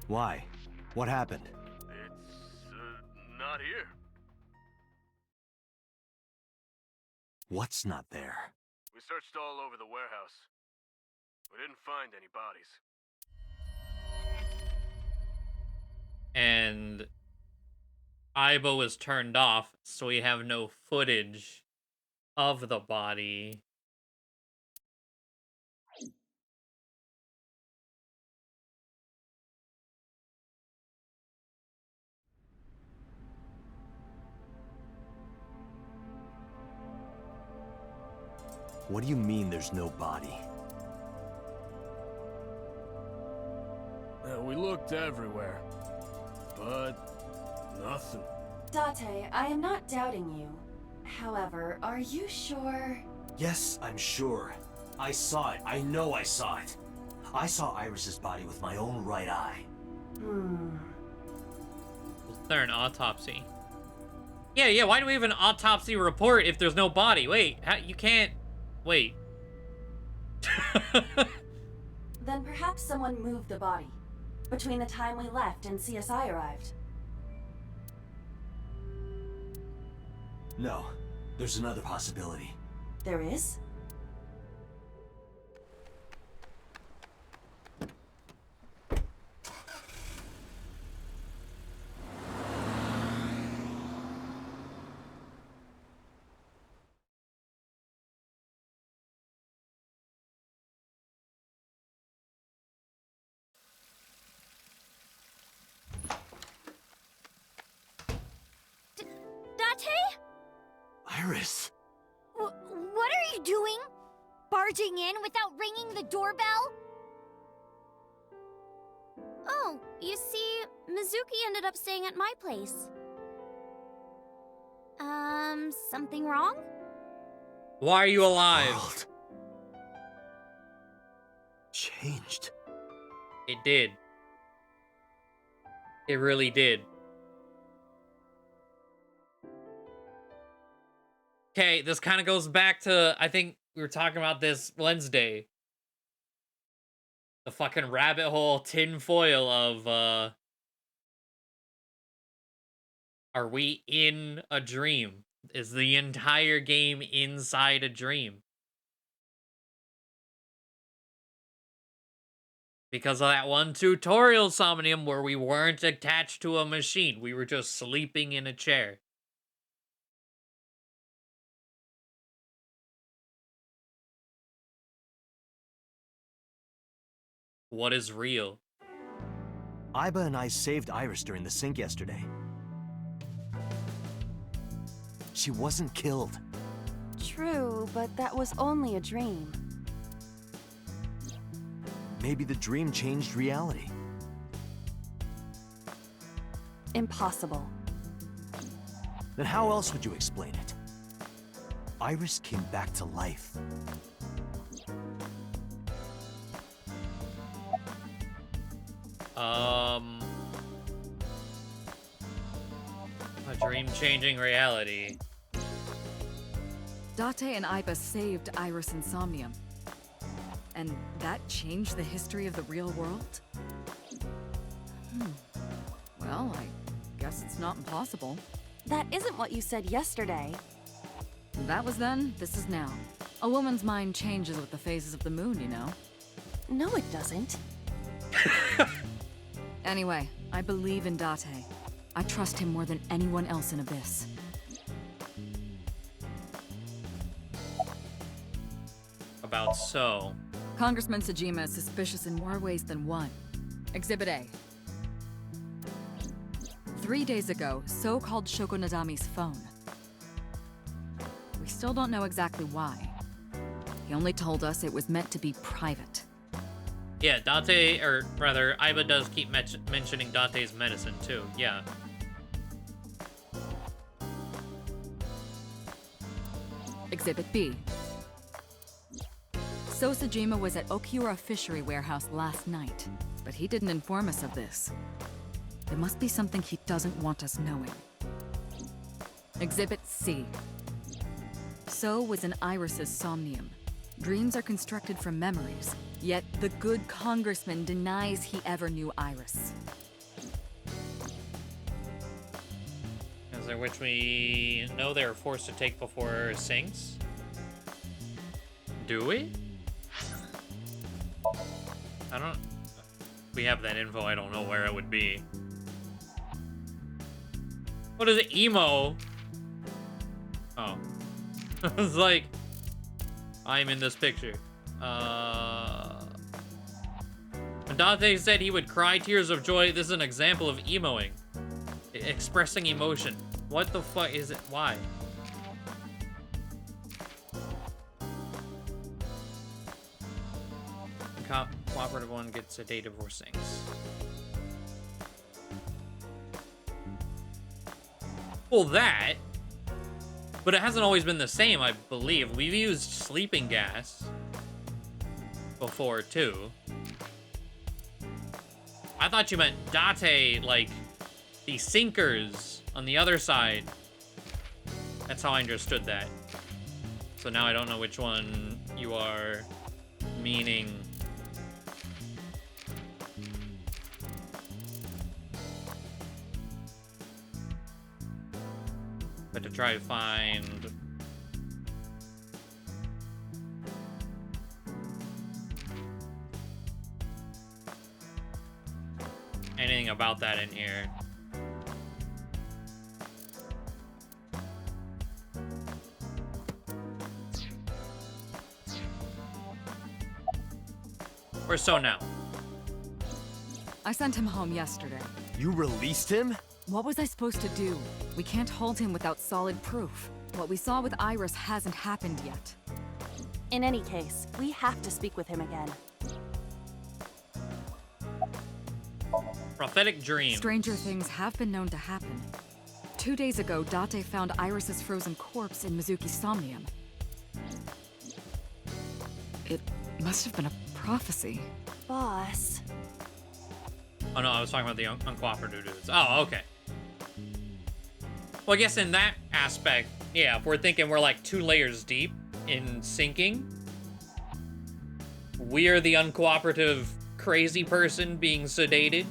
Why? What happened? It's, not here. What's not there? We searched all over the warehouse. We didn't find any bodies. And Iba was turned off, so we have no footage of the body. What do you mean there's no body? We looked everywhere, but nothing. Date, I am not doubting you. However, are you sure? Yes, I'm sure. I saw it. I know I saw it. I saw Iris's body with my own right eye. Is there an autopsy? Yeah, why do we have an autopsy report if there's no body? Wait, you can't... Wait. Then perhaps someone moved the body between the time we left and CSI arrived. No, there's another possibility. There is? Date? Iris! What are you doing? Barging in without ringing the doorbell? Oh, you see, Mizuki ended up staying at my place. Something wrong? Why are you alive? World changed. It did. It really did. Okay, this kind of goes back to, I think we were talking about this Wednesday. The fucking rabbit hole tinfoil of, are we in a dream? Is the entire game inside a dream? Because of that one tutorial Somnium where we weren't attached to a machine. We were just sleeping in a chair. What is real? Iba and I saved Iris during the sink yesterday. She wasn't killed. True, but that was only a dream. Maybe the dream changed reality. Impossible. Then how else would you explain it? Iris came back to life. A dream-changing reality. Date and Iba saved Iris and Somnium. And that changed the history of the real world? Well, I guess it's not impossible. That isn't what you said yesterday. That was then, this is now. A woman's mind changes with the phases of the moon, you know? No, it doesn't. Anyway, I believe in Date. I trust him more than anyone else in Abyss. About so. Congressman Sejima is suspicious in more ways than one. Exhibit A. 3 days ago, So called Shoko Nadami's phone. We still don't know exactly why. He only told us it was meant to be private. Yeah, Date, or rather, Aiba does keep mentioning Date's medicine too, yeah. Exhibit B. So Sejima was at Okiura Fishery Warehouse last night, but he didn't inform us of this. There must be something he doesn't want us knowing. Exhibit C. So was in Iris's Somnium. Dreams are constructed from memories, yet the good congressman denies he ever knew Iris. Is there which we know they were forced to take before sinks? Do we? I don't... We have that info, I don't know where it would be. What is it? Emo? Oh. It's like... I'm in this picture. Date said he would cry tears of joy. This is an example of emoing. Expressing emotion. What the fuck is it? Why? Cooperative one gets sedated or sinks. Well, that. But it hasn't always been the same, I believe. We've used sleeping gas before, too. I thought you meant Date, like, the sinkers on the other side. That's how I understood that. So now I don't know which one you are meaning. But to try to find... anything about that in here. Or so now. I sent him home yesterday. You released him? What was I supposed to do? We can't hold him without solid proof. What we saw with Iris hasn't happened yet. In any case, we have to speak with him again. Prophetic dream. Stranger things have been known to happen. 2 days ago, Date found Iris's frozen corpse in Mizuki's Somnium. It must have been a prophecy. Boss. Oh no, I was talking about the uncooperative dudes. Oh, okay. Well, I guess in that aspect, yeah, if we're thinking we're like 2 layers deep in sinking, we're the uncooperative crazy person being sedated.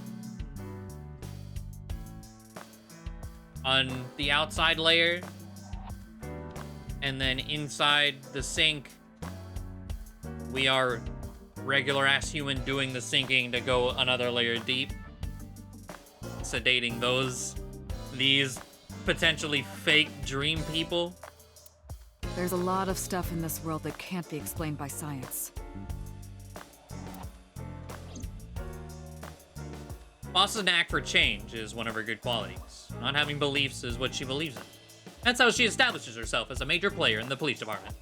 On the outside layer, and then inside the sink, we are regular ass human doing the sinking to go another layer deep, sedating these potentially fake dream people. There's a lot of stuff in this world that can't be explained by science. Boss's knack for change is one of her good qualities. Not having beliefs is what she believes in. That's how she establishes herself as a major player in the police department.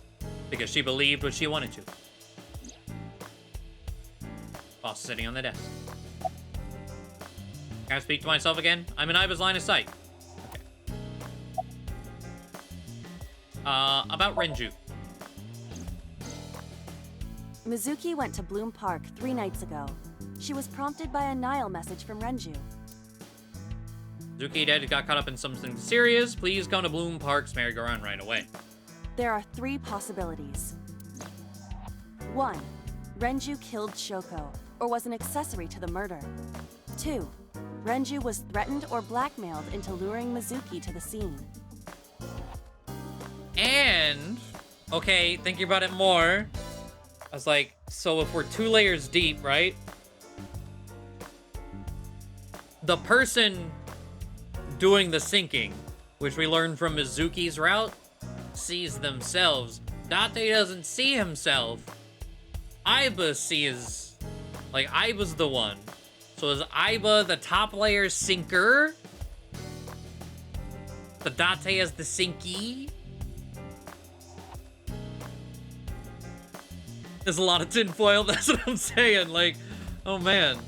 Because she believed what she wanted to. Boss is sitting on the desk. Can I speak to myself again? I'm in Aiba's line of sight. Okay. About Renju. Mizuki went to Bloom Park 3 nights ago. She was prompted by a Nile message from Renju. Mizuki dead got caught up in something serious. Please come to Bloom Park's merry-go-round right away. There are 3 possibilities. 1. Renju killed Shoko, or was an accessory to the murder. 2. Renju was threatened or blackmailed into luring Mizuki to the scene. And, okay, thinking about it more, I was like, so if we're 2 layers deep, right? The person doing the sinking, which we learned from Mizuki's route, sees themselves. Date doesn't see himself. Aiba sees, like, Aiba's the one. So is Aiba the top layer sinker? The Date as the sinky? There's a lot of tinfoil, that's what I'm saying. Like, oh man.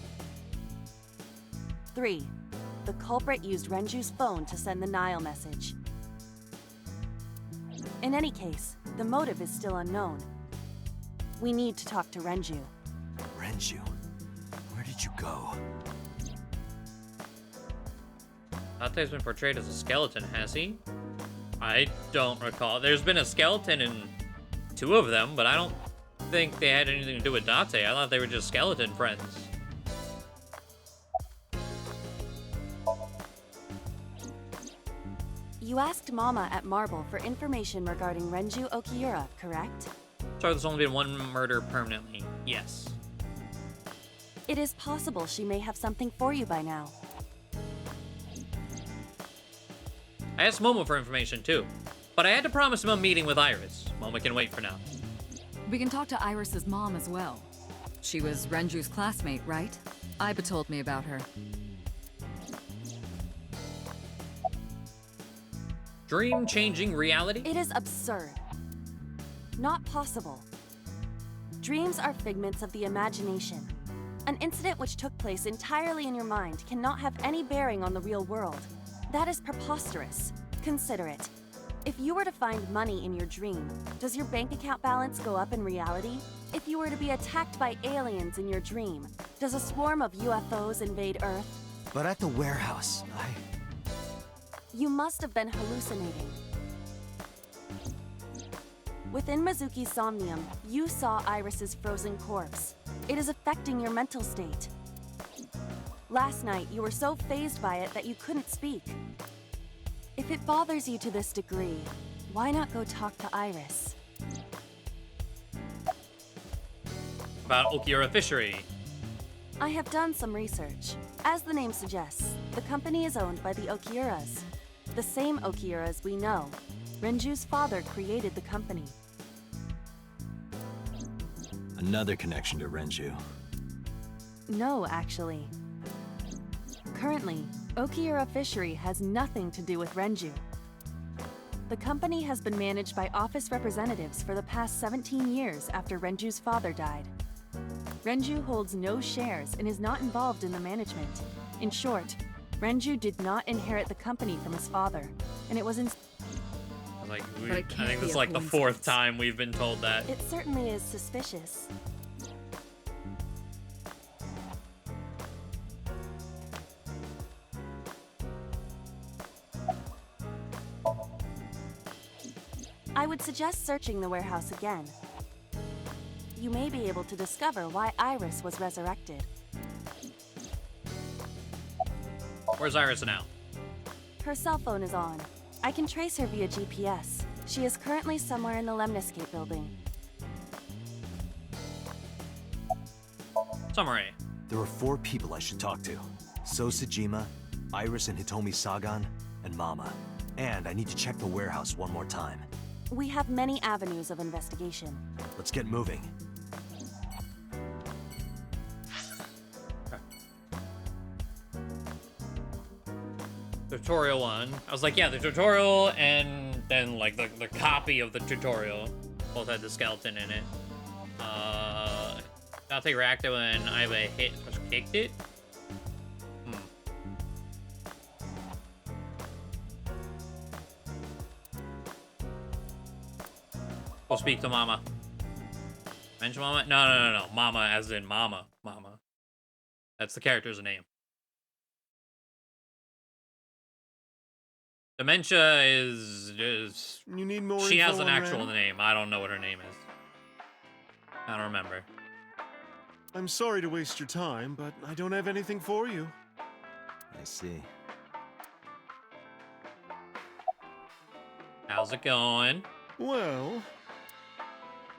3. The culprit used Renju's phone to send the Nile message. In any case, the motive is still unknown. We need to talk to Renju. Renju? Where did you go? Date's been portrayed as a skeleton, has he? I don't recall. There's been a skeleton in 2 of them, but I don't think they had anything to do with Date. I thought they were just skeleton friends. You asked Mama at Marble for information regarding Renju Okiura, correct? So there's only been 1 murder permanently. Yes. It is possible she may have something for you by now. I asked Momo for information too, but I had to promise him a meeting with Iris. Momo can wait for now. We can talk to Iris's mom as well. She was Renju's classmate, right? Aiba told me about her. Dream-changing reality? It is absurd. Not possible. Dreams are figments of the imagination. An incident which took place entirely in your mind cannot have any bearing on the real world. That is preposterous. Consider it. If you were to find money in your dream, does your bank account balance go up in reality? If you were to be attacked by aliens in your dream, does a swarm of UFOs invade Earth? But at the warehouse, You must have been hallucinating. Within Mizuki's Somnium, you saw Iris's frozen corpse. It is affecting your mental state. Last night, you were so fazed by it that you couldn't speak. If it bothers you to this degree, why not go talk to Iris? About Okiura Fishery. I have done some research. As the name suggests, the company is owned by the Okiuras. The same Okiuras we know. Renju's father created the company. another connection to Renju. No, actually. Currently, Okiura Fishery has nothing to do with Renju. The company has been managed by office representatives for the past 17 years after Renju's father died. Renju holds no shares and is not involved in the management. In short, Renju did not inherit the company from his father, and it was in... I think this is like the fourth time we've been told that. It certainly is suspicious. I would suggest searching the warehouse again. You may be able to discover why Iris was resurrected. Where's Iris now? Her cell phone is on. I can trace her via GPS. She is currently somewhere in the Lemniscape building. Summary. There are 4 people I should talk to. So Sejima, Iris and Hitomi Sagan, and Mama. And I need to check the warehouse one more time. We have many avenues of investigation. Let's get moving. Tutorial 1. I was like, yeah, the tutorial and then like the copy of the tutorial both had the skeleton in it. Date reacted when Aiba kicked it. We'll speak to Mama. Mention Mama? No. Mama as in Mama. Mama. That's the character's name. Dementia is You need more she has info an on actual Ren? name. I don't know what her name is. I don't remember. I'm sorry to waste your time, but I don't have anything for you. I see. How's it going? Well,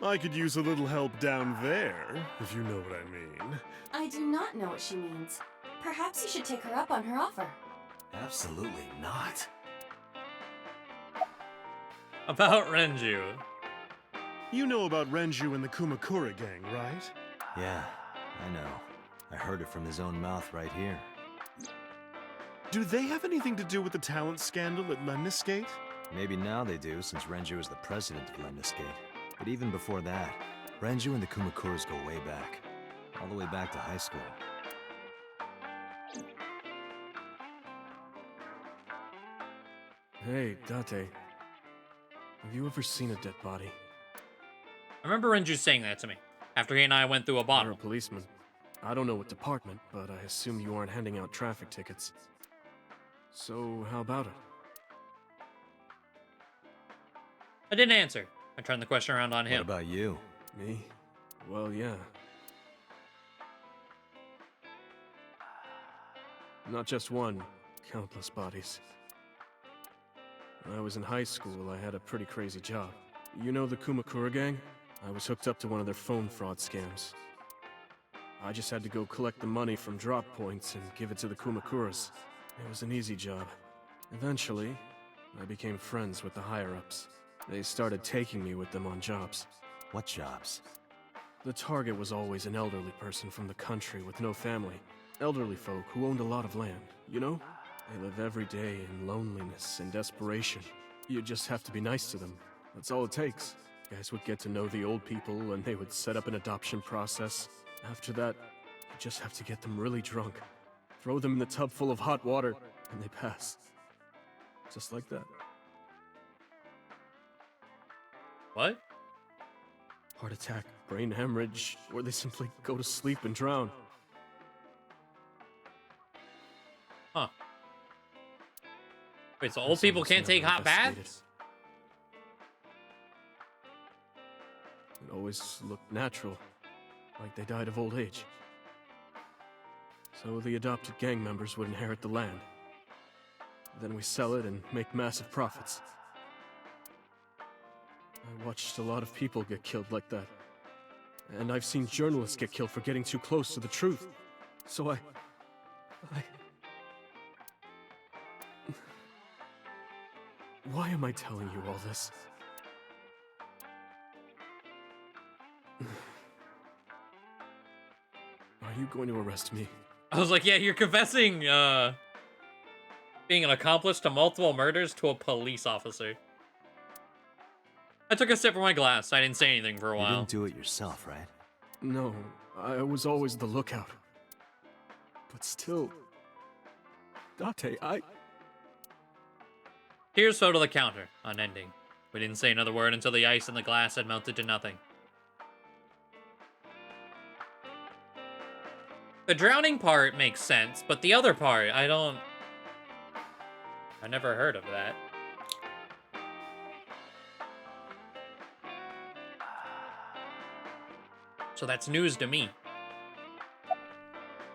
I could use a little help down there, if you know what I mean. I do not know what she means. Perhaps you should take her up on her offer. Absolutely not. About Renju. You know about Renju and the Kumakura gang, right? Yeah, I know. I heard it from his own mouth right here. Do they have anything to do with the talent scandal at Lemniscate? Maybe now they do, since Renju is the president of Lemniscate. But even before that, Renju and the Kumakuras go way back. All the way back to high school. Hey, Date. Have you ever seen a dead body? I remember Renju saying that to me after he and I went through a You're bottle. a policeman. I don't know what department, but I assume you aren't handing out traffic tickets. So, how about it? I didn't answer. I turned the question around on him. What about you? Me? Well, yeah. Not just one, countless bodies. When I was in high school, I had a pretty crazy job. You know the Kumakura gang? I was hooked up to one of their phone fraud scams. I just had to go collect the money from drop points and give it to the Kumakuras. It was an easy job. Eventually, I became friends with the higher-ups. They started taking me with them on jobs. What jobs? The target was always an elderly person from the country with no family. Elderly folk who owned a lot of land, you know? They live every day in loneliness and desperation. You just have to be nice to them. That's all it takes. Guys would get to know the old people and they would set up an adoption process. After that, you just have to get them really drunk. Throw them in the tub full of hot water, and they pass. Just like that. What? Heart attack, brain hemorrhage, or they simply go to sleep and drown. Huh. Wait, so old people can't take hot baths? It always looked natural, like they died of old age. So the adopted gang members would inherit the land. Then we sell it and make massive profits. I watched a lot of people get killed like that. And I've seen journalists get killed for getting too close to the truth. So I... Why am I telling you all this? Are you going to arrest me? I was like, yeah, you're confessing, being an accomplice to multiple murders to a police officer. I took a sip from my glass. I didn't say anything for a while. You didn't do it yourself, right? No, I was always the lookout. But still... Date, Here's photo the counter, unending. We didn't say another word until the ice in the glass had melted to nothing. The drowning part makes sense, but the other part, I never heard of that. So that's news to me.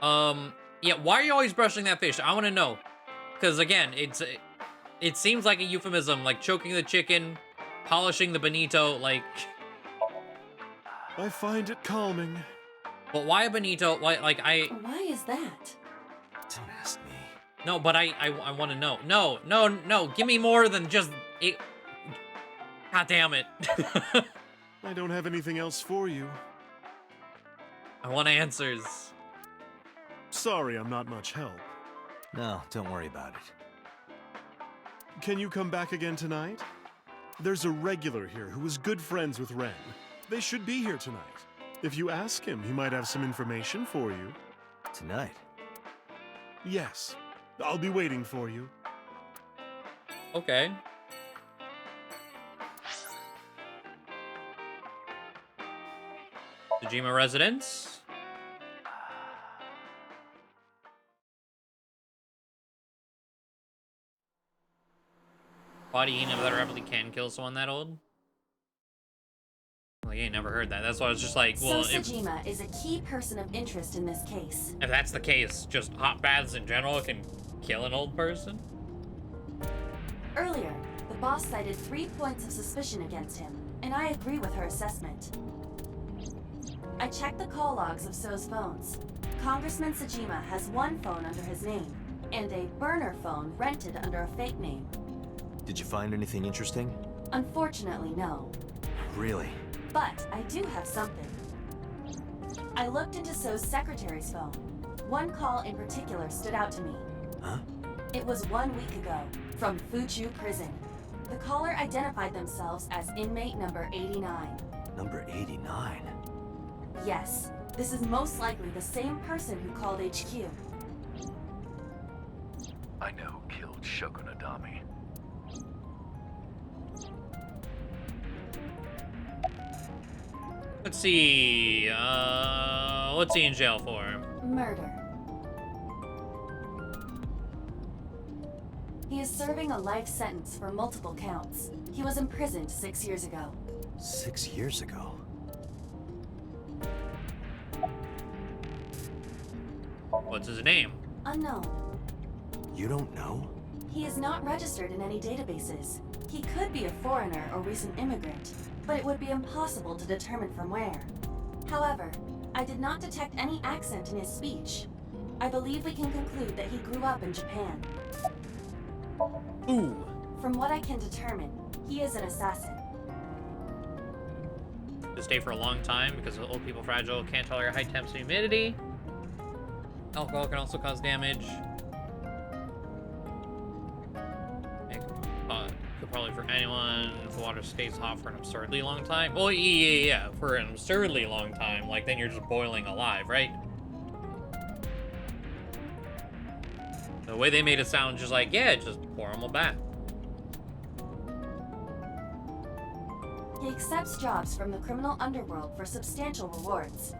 Yeah, why are you always brushing that fish? I want to know. Because again, it seems like a euphemism, like choking the chicken, polishing the bonito, like... I find it calming. But why a bonito? Why, like, Why is that? Don't ask me. No, but I want to know. No. Give me more than just it. God damn it. I don't have anything else for you. I want answers. Sorry, I'm not much help. No, don't worry about it. Can you come back again tonight? There's a regular here who is good friends with Ren. They should be here tonight. If you ask him, he might have some information for you. Tonight? Yes. I'll be waiting for you. Okay. Tajima residence. Why do you know that Repley can kill someone that old? Well, you ain't never heard that. That's why I was just like, well, so Sajima is a key person of interest in this case. if that's the case, just hot baths in general can Kill an old person? Earlier, the boss cited 3 points of suspicion against him, and I agree with her assessment. I checked the call logs of So's phones. Congressman Sajima has 1 phone under his name, and a burner phone rented under a fake name. Did you find anything interesting? Unfortunately, no. Really? But I do have something. I looked into So's secretary's phone. 1 call in particular stood out to me. Huh? It was 1 week ago, from Fuchu Prison. The caller identified themselves as inmate number 89. Number 89? Yes, this is most likely the same person who called HQ. I know who killed Shoko Nadami. Let's see. What's he in jail for? Murder. He is serving a life sentence for multiple counts. He was imprisoned 6 years ago. 6 years ago? What's his name? Unknown. You don't know? He is not registered in any databases. He could be a foreigner or recent immigrant, but it would be impossible to determine from where. However, I did not detect any accent in his speech. I believe we can conclude that he grew up in Japan. Ooh. From what I can determine, he is an assassin. To stay for a long time because old people fragile, can't tolerate high temps and humidity. Alcohol can also cause damage. Could probably for anyone if the water stays hot for an absurdly long time. Well, yeah, for an absurdly long time. Like, then you're just boiling alive, right? The way they made it sound just like, yeah, just pour him a bath. He accepts jobs from the criminal underworld for substantial rewards.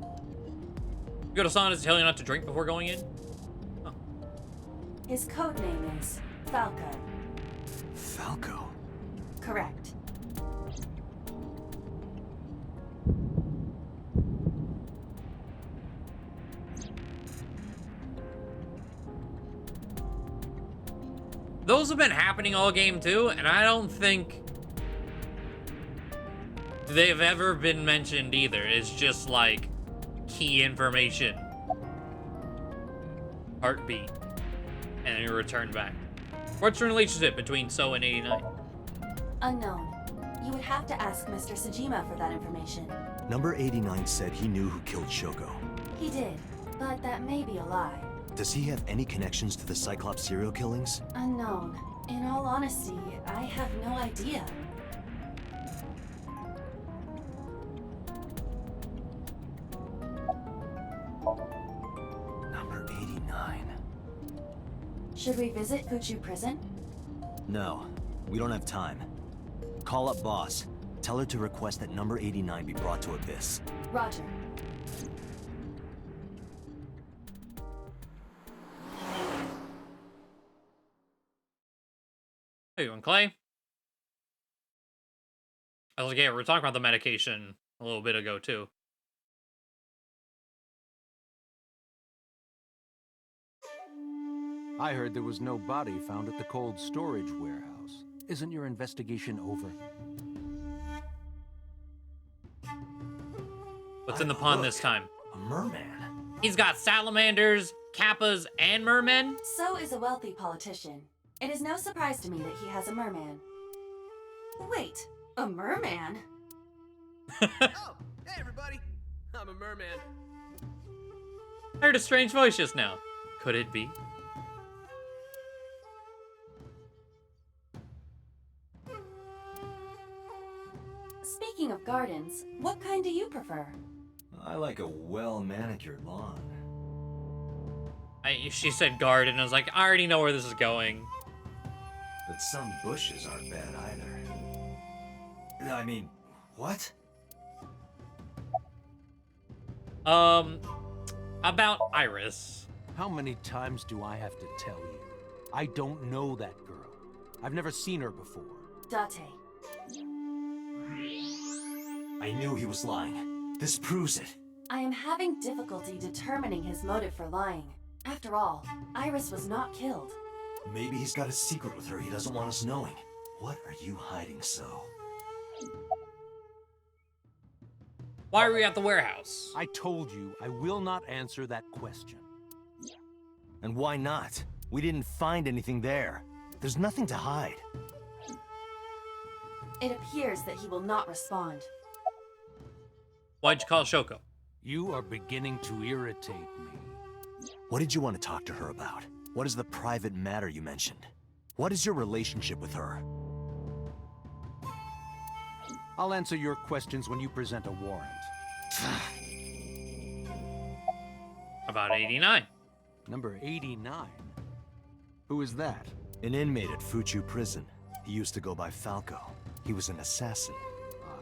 You go to sauna to tell you not to drink before going in? Huh. His code name is Falco. Falco? Correct. Those have been happening all game too, and I don't think they've ever been mentioned either. It's just like key information. Heartbeat. And then you return back. What's the relationship between So and 89? Unknown. You would have to ask Mr. Sajima for that information. Number 89 said he knew who killed Shoko. He did, but that may be a lie. Does he have any connections to the Cyclops serial killings? Unknown. In all honesty, I have no idea. Number 89. Should we visit Fuchu Prison? No, we don't have time. Call up boss. Tell her to request that number 89 be brought to Abyss. Roger. How you doing, Clay? I was like, yeah, we were talking about the medication a little bit ago, too. I heard there was no body found at the cold storage warehouse. Isn't your investigation over? What's in the pond this time? A merman. He's got salamanders, kappas, and mermen? So is a wealthy politician. It is no surprise to me that he has a merman. Wait, a merman? Oh, hey everybody! I'm a merman. I heard a strange voice just now. Could it be? Speaking of gardens, what kind do you prefer? I like a well-manicured lawn. She said garden. I was like, I already know where this is going. But some bushes aren't bad either. I mean, what? About Iris. How many times do I have to tell you? I don't know that girl. I've never seen her before. Date. I knew he was lying. This proves it. I am having difficulty determining his motive for lying. After all, Iris was not killed. Maybe he's got a secret with her he doesn't want us knowing. What are you hiding so? Why are we at the warehouse? I told you I will not answer that question. And why not? We didn't find anything there. There's nothing to hide. It appears that he will not respond. Why'd you call Shoko? You are beginning to irritate me. What did you want to talk to her about? What is the private matter you mentioned? What is your relationship with her? I'll answer your questions when you present a warrant. About 89. Number 89? Who is that? An inmate at Fuchu prison. He used to go by Falco. He was an assassin.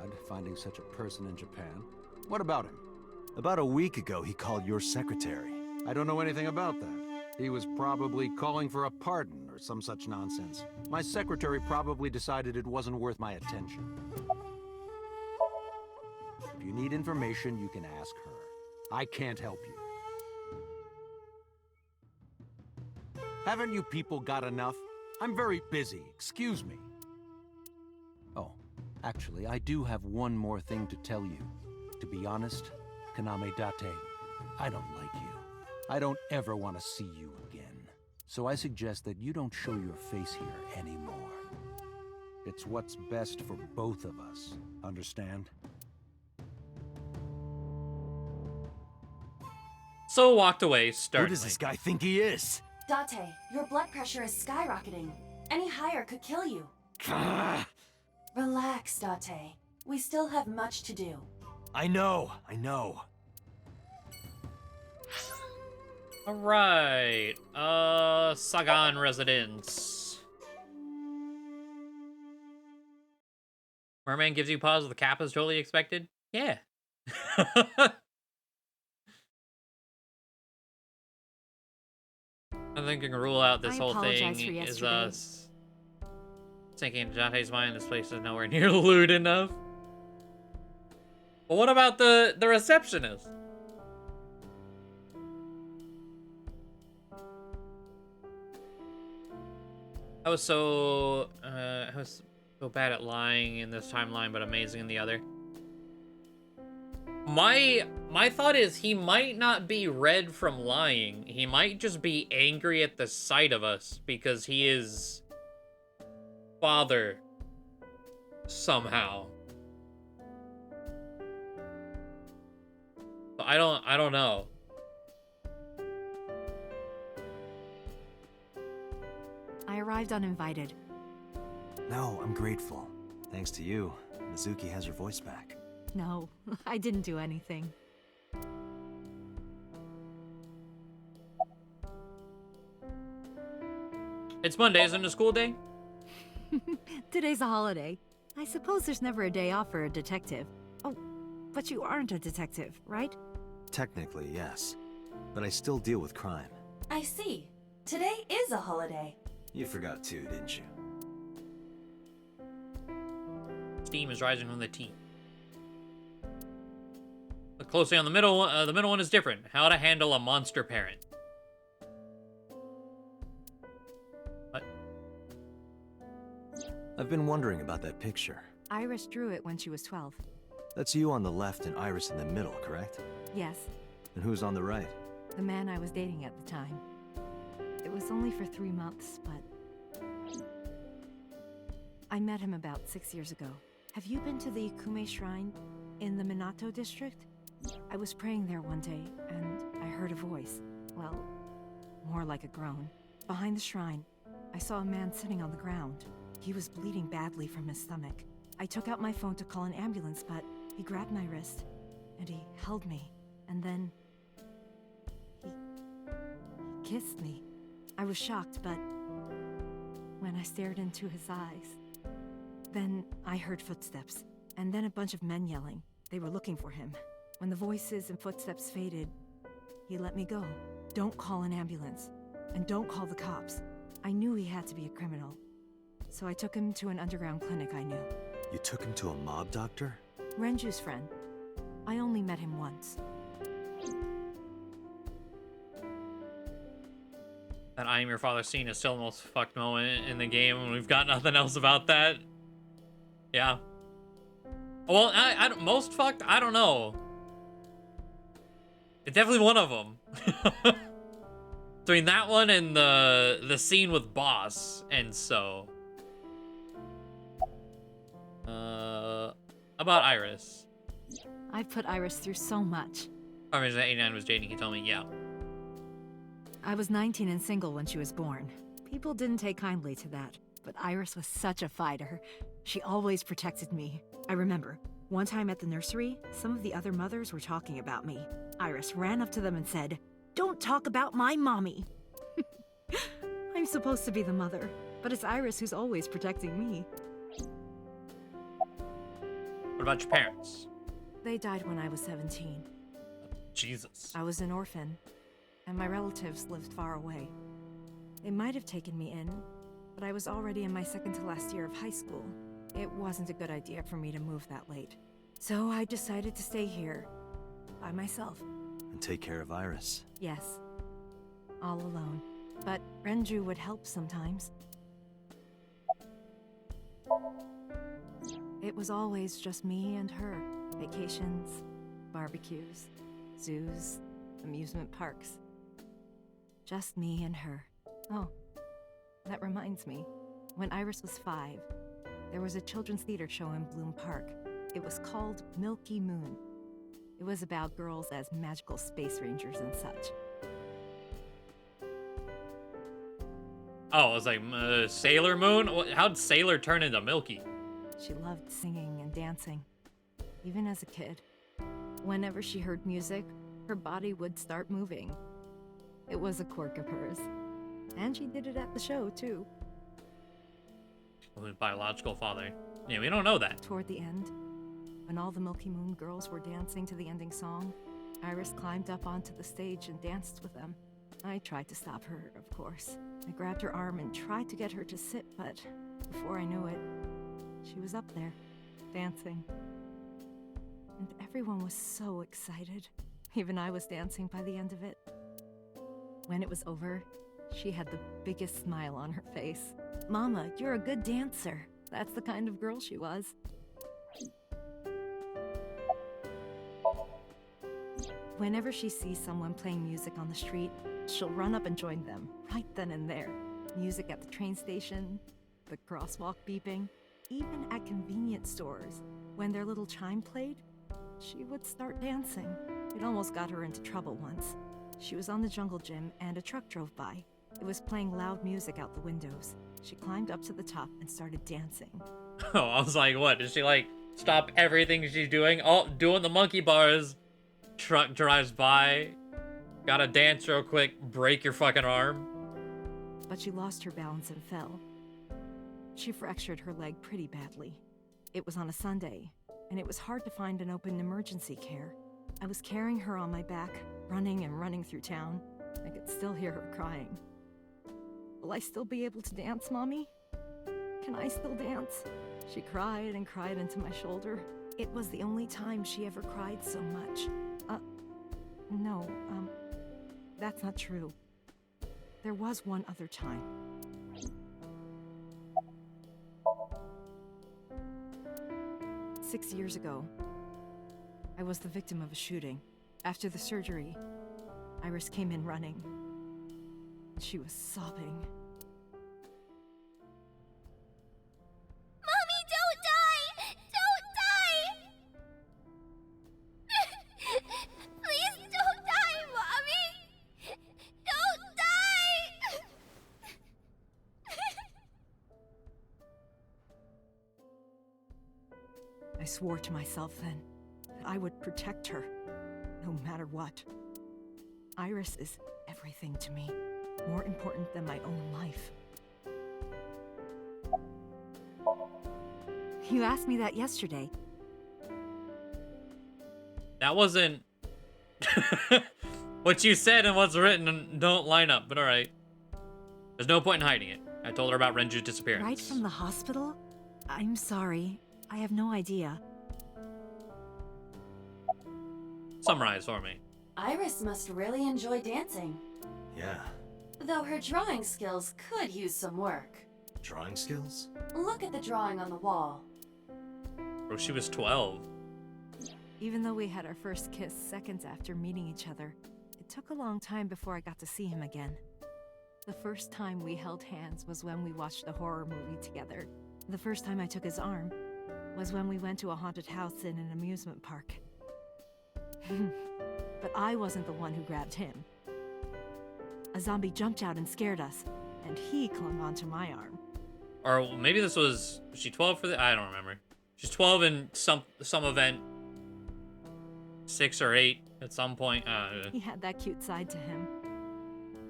Odd, finding such a person in Japan. What about him? About a week ago, he called your secretary. I don't know anything about that. He was probably calling for a pardon or some such nonsense. My secretary probably decided it wasn't worth my attention. If you need information, you can ask her. I can't help you. Haven't you people got enough? I'm very busy, excuse me. Oh, actually, I do have one more thing to tell you. To be honest, Kaname Date, I don't like you. I don't ever want to see you again. So I suggest that you don't show your face here anymore. It's what's best for both of us, understand? So walked away, Who startlingly. does this guy think he is? Date, your blood pressure is skyrocketing. Any higher could kill you. Relax, Date. We still have much to do. I know. Alright. Sagan residence. Merman gives you pause. The cap is totally expected? Yeah. I think I can rule out this whole thing is us sinking into Date's mind. This place is nowhere near lewd enough. But what about the receptionist? I was so bad at lying in this timeline, but amazing in the other. My thought is he might not be red from lying. He might just be angry at the sight of us because he is father somehow. I don't know. I arrived uninvited. No, I'm grateful. Thanks to you, Mizuki has her voice back. No, I didn't do anything. It's Monday, isn't it a school day? Today's a holiday. I suppose there's never a day off for a detective. Oh, but you aren't a detective, right? Technically, yes. But I still deal with crime. I see. Today is a holiday. You forgot too, didn't you? Steam is rising from the tea. Look closely on the middle one. The middle one is different. How to handle a monster parent. What? I've been wondering about that picture. Iris drew it when she was 12. That's you on the left and Iris in the middle, correct? Yes, And who's on the right? the man I was dating at the time. It was only for 3 months, but I met him about 6 years ago. Have you been to the Ikume Shrine in the Minato district? I was praying there one day, and I heard a voice. Well, more like a groan. Behind the shrine, I saw a man sitting on the ground. He was bleeding badly from his stomach. I took out my phone to call an ambulance, but he grabbed my wrist, and he held me, and then he kissed me. I was shocked, but when I stared into his eyes, then I heard footsteps, and then a bunch of men yelling. They were looking for him. When the voices and footsteps faded, he let me go. Don't call an ambulance, and don't call the cops. I knew he had to be a criminal, so I took him to an underground clinic I knew. You took him to a mob doctor? Renju's friend. I only met him once. That I am your father scene is still the most fucked moment in the game, and we've got nothing else about that. Yeah. Well, I don't, most fucked? I don't know. It's definitely one of them. Between that one and the scene with Boss, and so. About Iris. I've put Iris through so much. I mean, 89 was dating, he told me, yeah. I was 19 and single when she was born. People didn't take kindly to that, but Iris was such a fighter. She always protected me. I remember, one time at the nursery, some of the other mothers were talking about me. Iris ran up to them and said, "Don't talk about my mommy." I'm supposed to be the mother, but it's Iris who's always protecting me. What about your parents? They died when I was 17. Jesus. I was an orphan, and my relatives lived far away. They might have taken me in, but I was already in my second to last year of high school. It wasn't a good idea for me to move that late. So I decided to stay here, by myself. And take care of Iris. Yes, all alone. But Renju would help sometimes. It was always just me and her. Vacations, barbecues, zoos, amusement parks. Just me and her. Oh, that reminds me. When Iris was 5, there was a children's theater show in Bloom Park. It was called Milky Moon. It was about girls as magical space rangers and such. Oh, it was like Sailor Moon? How'd Sailor turn into Milky? She loved singing and dancing, even as a kid. Whenever she heard music, her body would start moving. It was a quirk of hers. And she did it at the show, too. His biological father. Yeah, we don't know that. Toward the end, when all the Milky Moon girls were dancing to the ending song, Iris climbed up onto the stage and danced with them. I tried to stop her, of course. I grabbed her arm and tried to get her to sit, but before I knew it, she was up there, dancing. And everyone was so excited. Even I was dancing by the end of it. When it was over, she had the biggest smile on her face. "Mama, you're a good dancer." That's the kind of girl she was. Whenever she sees someone playing music on the street, she'll run up and join them, right then and there. Music at the train station, the crosswalk beeping, even at convenience stores. When their little chime played, she would start dancing. It almost got her into trouble once. She was on the jungle gym and a truck drove by. It was playing loud music out the windows. She climbed up to the top and started dancing. Oh, I was like, what? Does she, like, stop everything she's doing? Oh, doing the monkey bars. Truck drives by. Gotta dance real quick. Break your fucking arm. But she lost her balance and fell. She fractured her leg pretty badly. It was on a Sunday, and it was hard to find an open emergency care. I was carrying her on my back, running and running through town. I could still hear her crying. "Will I still be able to dance, Mommy? Can I still dance?" She cried and cried into my shoulder. It was the only time she ever cried so much. No, that's not true. There was one other time. "6 years ago, I was the victim of a shooting. After the surgery, Iris came in running. She was sobbing. Mommy, don't die! Don't die! Please don't die, Mommy! Don't die! I swore to myself then that I would protect her, no matter what. Iris is everything to me, more important than my own life. You asked me that yesterday. That wasn't... What you said and what's written don't line up, but alright. There's no point in hiding it. I told her about Renju's disappearance. Right from the hospital? I'm sorry. I have no idea. Summarize for me. Iris must really enjoy dancing. Yeah. Though her drawing skills could use some work. Drawing skills? Look at the drawing on the wall. Bro, she was 12. Even though we had our first kiss seconds after meeting each other, it took a long time before I got to see him again. The first time we held hands was when we watched a horror movie together. The first time I took his arm was when we went to a haunted house in an amusement park. But I wasn't the one who grabbed him. A zombie jumped out and scared us, and he clung onto my arm. Or maybe this was she 12 for the? I don't remember. She's 12 in some event. 6 or 8 at some point. He had that cute side to him,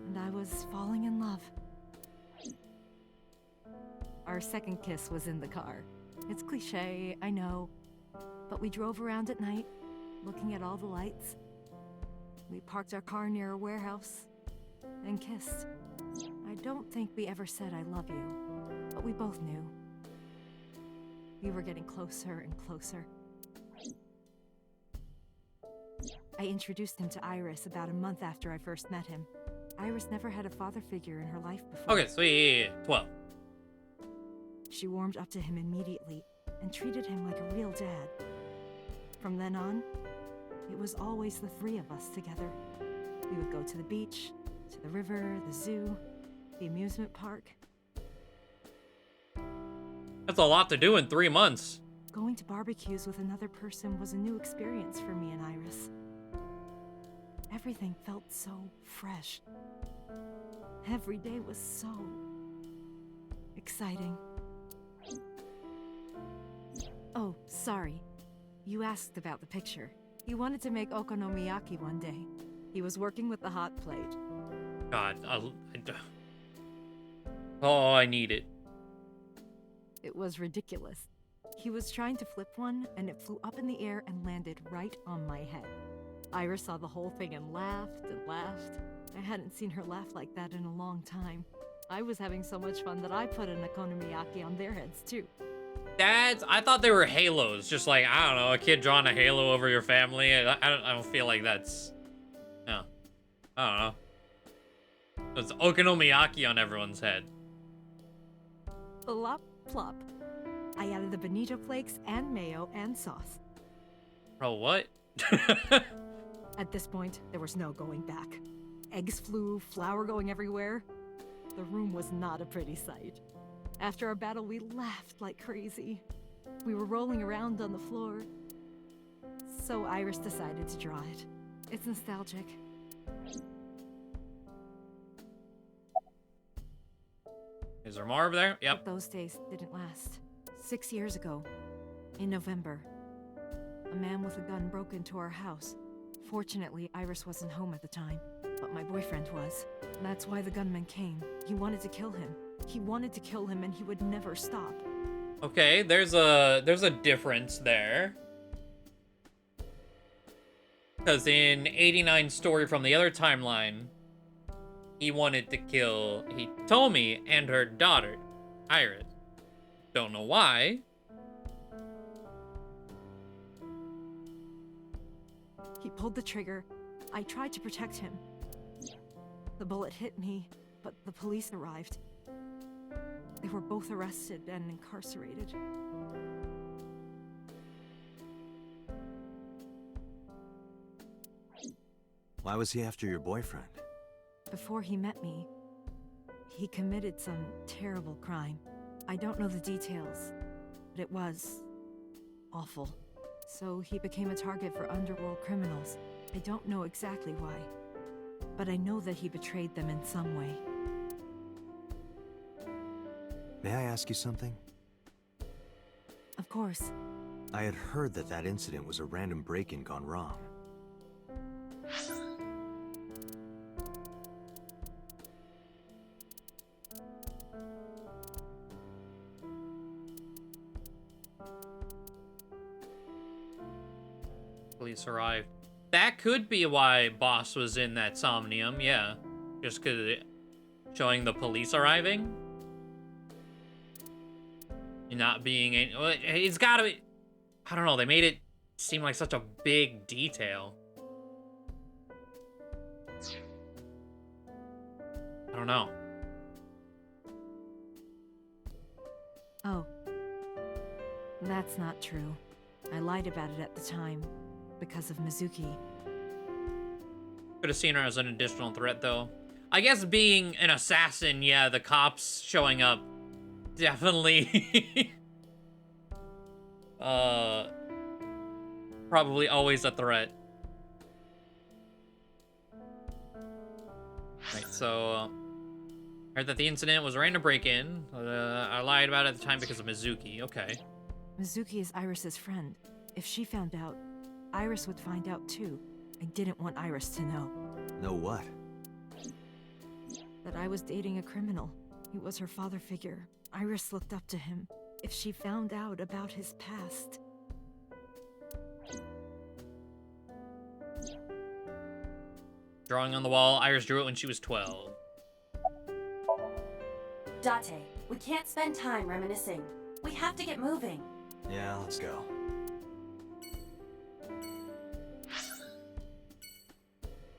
and I was falling in love. Our second kiss was in the car. It's cliche, I know, but we drove around at night, looking at all the lights. We parked our car near a warehouse and kissed. I don't think we ever said I love you, but we both knew. We were getting closer and closer. I introduced him to Iris about a month after I first met him. Iris never had a father figure in her life before. Okay, so yeah, 12. She warmed up to him immediately and treated him like a real dad. From then on, it was always the three of us together. We would go to the beach, to the river, the zoo, the amusement park. That's a lot to do in 3 months. Going to barbecues with another person was a new experience for me and Iris. Everything felt so fresh. Every day was so exciting. Oh, sorry. You asked about the picture. He wanted to make okonomiyaki one day. He was working with the hot plate. God, oh, I need it. It was ridiculous. He was trying to flip one, and it flew up in the air and landed right on my head. Iris saw the whole thing and laughed and laughed. I hadn't seen her laugh like that in a long time. I was having so much fun that I put an okonomiyaki on their heads, too. I thought they were halos. Just like, I don't know, a kid drawing a halo over your family. I don't feel like that's... No. I don't know. It's okonomiyaki on everyone's head. Plop, plop. I added the bonito flakes and mayo and sauce. Bro, what? At this point, there was no going back. Eggs flew, flour going everywhere. The room was not a pretty sight. After our battle, we laughed like crazy. We were rolling around on the floor. So Iris decided to draw it. It's nostalgic. Is there more over there? Yep. But those days didn't last. 6 years ago, in November, a man with a gun broke into our house. Fortunately, Iris wasn't home at the time, but my boyfriend was. That's why the gunman came. He wanted to kill him. He wanted to kill him, and he would never stop. Okay, there's a difference there. Because in 89's story from the other timeline, he wanted to kill Hitomi and her daughter, Iris. Don't know why. He pulled the trigger. I tried to protect him. The bullet hit me, but the police arrived. They were both arrested and incarcerated. Why was he after your boyfriend? Before he met me, he committed some terrible crime. I don't know the details, but it was awful. So he became a target for underworld criminals. I don't know exactly why, but I know that he betrayed them in some way. May I ask you something? Of course. I had heard that incident was a random break-in gone wrong. Police arrived. That could be why Boss was in that Somnium, yeah. Just because showing the police arriving. And not being... It's gotta be... I don't know, they made it seem like such a big detail. I don't don't know. Oh. That's not true. I lied about it at the time. Because of Mizuki. Could have seen her as an additional threat, though. I guess being an assassin, yeah, the cops showing up definitely probably always a threat. Right, so heard that the incident was a random break-in. I lied about it at the time because of Mizuki. Okay. Mizuki is Iris's friend. If she found out, Iris would find out too. I didn't want Iris to know. Know what? That I was dating a criminal. He was her father figure. Iris looked up to him. If she found out about his past... Drawing on the wall, Iris drew it when she was 12. Date, we can't spend time reminiscing. We have to get moving. Yeah, let's go.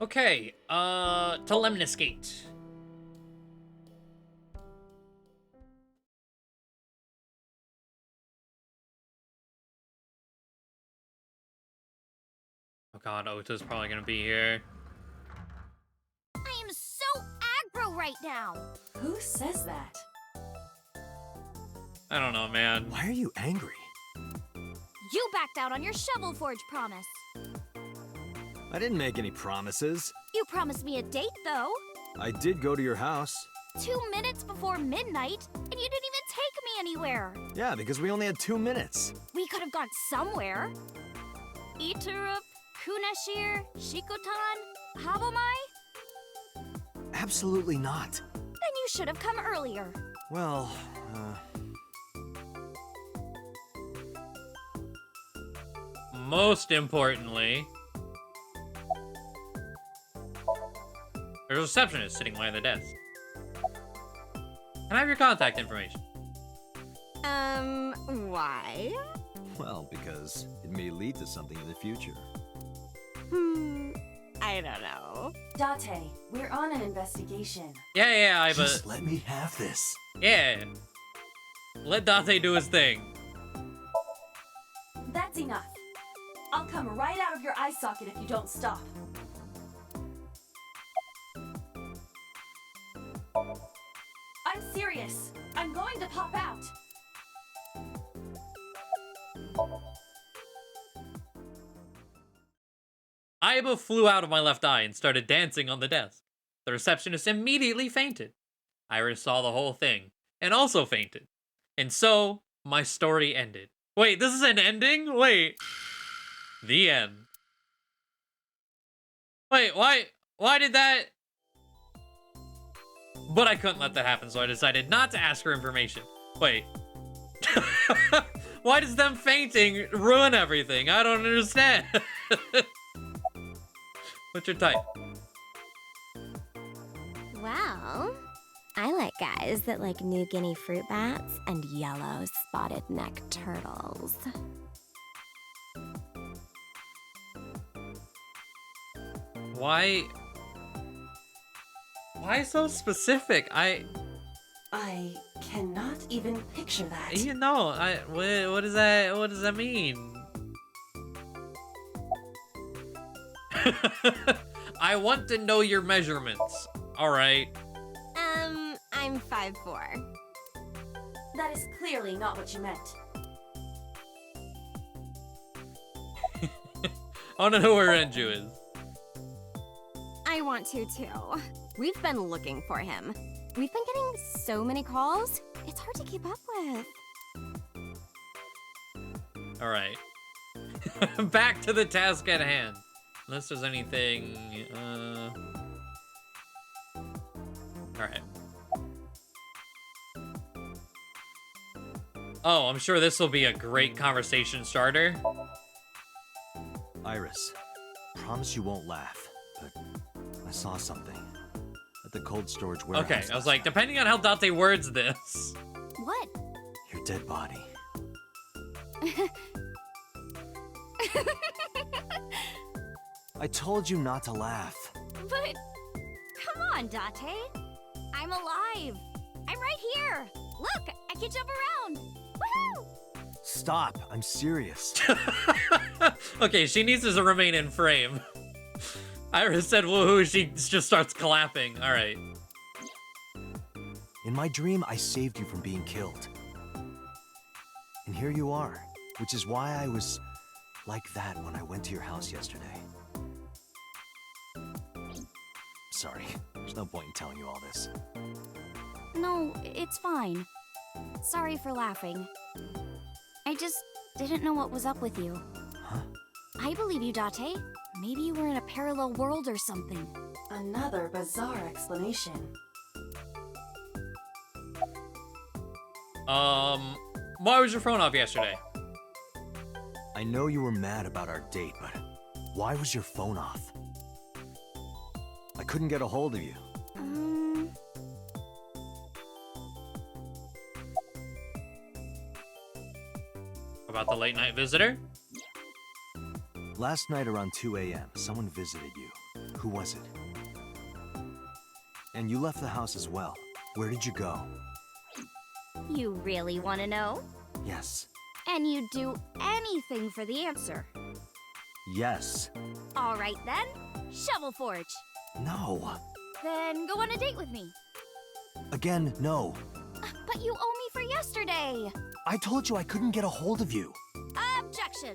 Okay, to Lemniscate. Oh god, Ota's probably gonna be here. I am so aggro right now. Who says that? I don't know, man. Why are you angry? You backed out on your Shovel Forge promise. I didn't make any promises. You promised me a date, though. I did go to your house. 2 minutes before midnight, and you didn't even take me anywhere. Yeah, because we only had 2 minutes. We could have gone somewhere. Iturup, Kunashir, Shikotan, Habomai? Absolutely not. Then you should have come earlier. Well, Most importantly, there's a receptionist sitting behind the desk. Can I have your contact information? Why? well, because it may lead to something in the future. I don't know. Date, we're on an investigation. Yeah, Just let me have this. Yeah. Let Date do his thing. That's enough. I'll come right out of your eye socket if you don't stop. I'm serious. I'm going to pop out. Aiba flew out of my left eye and started dancing on the desk. The receptionist immediately fainted. Iris saw the whole thing and also fainted. And so, my story ended. Wait, this is an ending? Wait. The end. Wait, why did that... But I couldn't let that happen, so I decided not to ask her information. Wait. Why does them fainting ruin everything? I don't understand. What's your type? Well, I like guys that like New Guinea fruit bats and yellow spotted neck turtles. Why so specific? I cannot even picture that. You know, what does that mean? I want to know your measurements. All right. I'm 5'4". That is clearly not what you meant. I want to know where Renju is. I want to too. We've been looking for him. We've been getting so many calls, it's hard to keep up with. All right. Back to the task at hand. Unless there's anything, all right. Oh, I'm sure this will be a great conversation starter. Iris, promise you won't laugh, but I saw something at the cold storage warehouse. Okay, I was like, depending on how Date words this. What? Your dead body. I told you not to laugh. But, come on, Date. I'm alive. I'm right here. Look, I can jump around. Woohoo! Stop, I'm serious. Okay, she needs to remain in frame. Iris said woohoo, she just starts clapping. All right. In my dream, I saved you from being killed. And here you are, which is why I was like that when I went to your house yesterday. Sorry, there's no point in telling you all this. No, it's fine. Sorry for laughing. I just didn't know what was up with you. Huh? I believe you, Date. Maybe you were in a parallel world or something. Another bizarre explanation. Why was your phone off yesterday? I know you were mad about our date, but why was your phone off? I couldn't get a hold of you. About the late night visitor? Last night around 2 a.m., someone visited you. Who was it? And you left the house as well. Where did you go? You really want to know? Yes. And you'd do anything for the answer. Yes. All right then, Shovel Forge. No. Then go on a date with me. Again, no. But you owe me for yesterday. I told you I couldn't get a hold of you. Objection.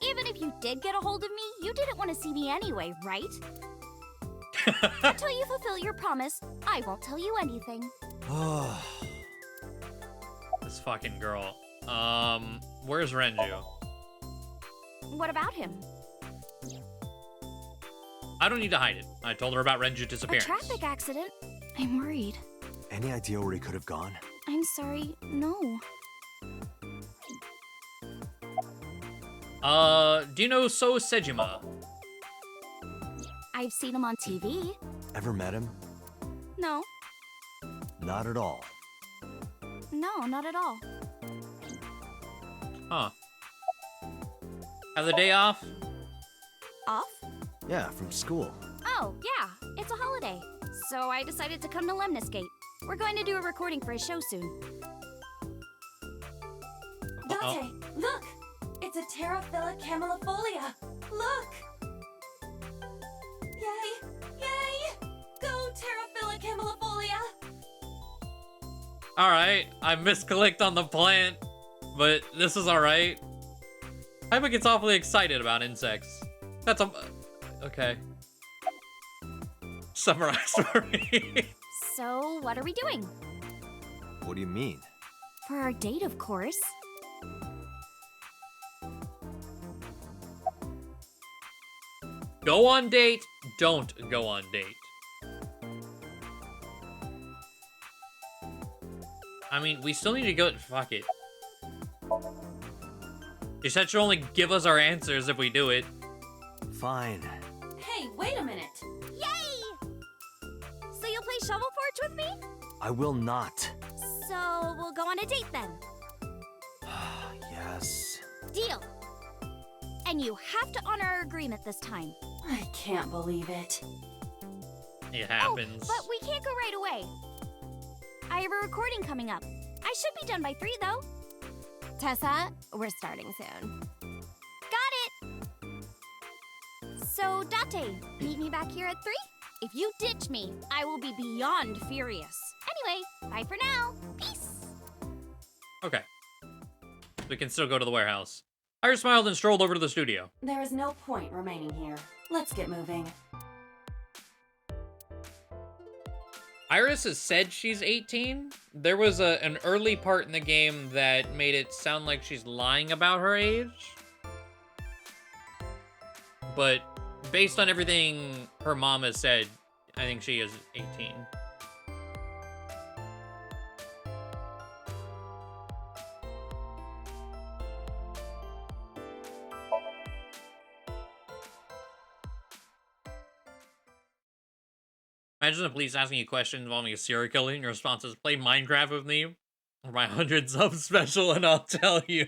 Even if you did get a hold of me, you didn't want to see me anyway, right? Until you fulfill your promise, I won't tell you anything. This fucking girl. Where's Renju? What about him? I don't need to hide it. I told her about Renju's A disappearance. traffic accident? I'm worried. Any idea where he could have gone? I'm sorry, no. Do you know So Sejima? I've seen him on TV. Ever met him? No. Not at all. No, not at all. Huh. Have the day off? Off? Yeah, from school. Oh, yeah. It's a holiday. So I decided to come to Lemniscate. We're going to do a recording for a show soon. Dante, look! It's a Terraphila camellifolia! Look! Yay! Yay! Go Terraphila camellifolia! Alright, I misclicked on the plant, but this is alright. Hypa gets awfully excited about insects. That's a... Okay. Summarize for me. So, what are we doing? What do you mean? For our date, of course. Go on date, don't go on date. I mean, we still need to go... Fuck it. She said she'll only give us our answers if we do it. Fine. Hey, wait a minute! Yay! So you'll play Shovel Forge with me? I will not. So we'll go on a date then. Yes. Deal. And you have to honor our agreement this time. I can't believe it. It happens. Oh, but we can't go right away. I have a recording coming up. I should be done by 3, though. Tessa, we're starting soon. Got it! So, Date, meet me back here at 3? If you ditch me, I will be beyond furious. Anyway, bye for now. Peace! Okay. We can still go to the warehouse. Iris smiled and strolled over to the studio. There is no point remaining here. Let's get moving. Iris has said she's 18. There was an early part in the game that made it sound like she's lying about her age. But based on everything her mom has said, I think she is 18. Imagine the police asking you questions involving a serial killer and your response is, play Minecraft with me or my 100 sub special and I'll tell you.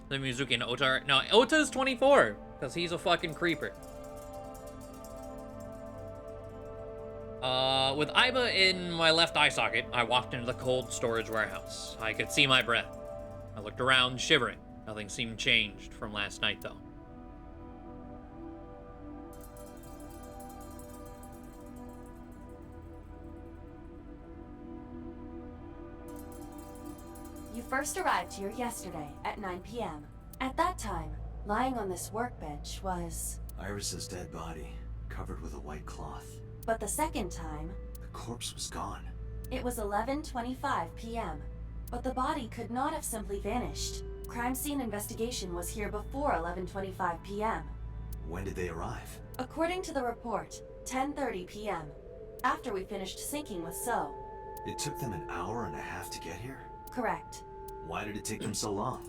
The Mizuki and Ota are... No, Ota's 24, because he's a fucking creeper. With Aiba in my left eye socket, I walked into the cold storage warehouse. I could see my breath. I looked around, shivering. Nothing seemed changed from last night, though. You first arrived here yesterday at 9 p.m. At that time, lying on this workbench was... Iris's dead body, covered with a white cloth. But the second time... The corpse was gone. It was 11:25 p.m. But the body could not have simply vanished. Crime scene investigation was here before 11:25 p.m. When did they arrive? According to the report, 10:30 p.m. After we finished syncing with So. It took them an hour and a half to get here? Correct. Why did it take them so long?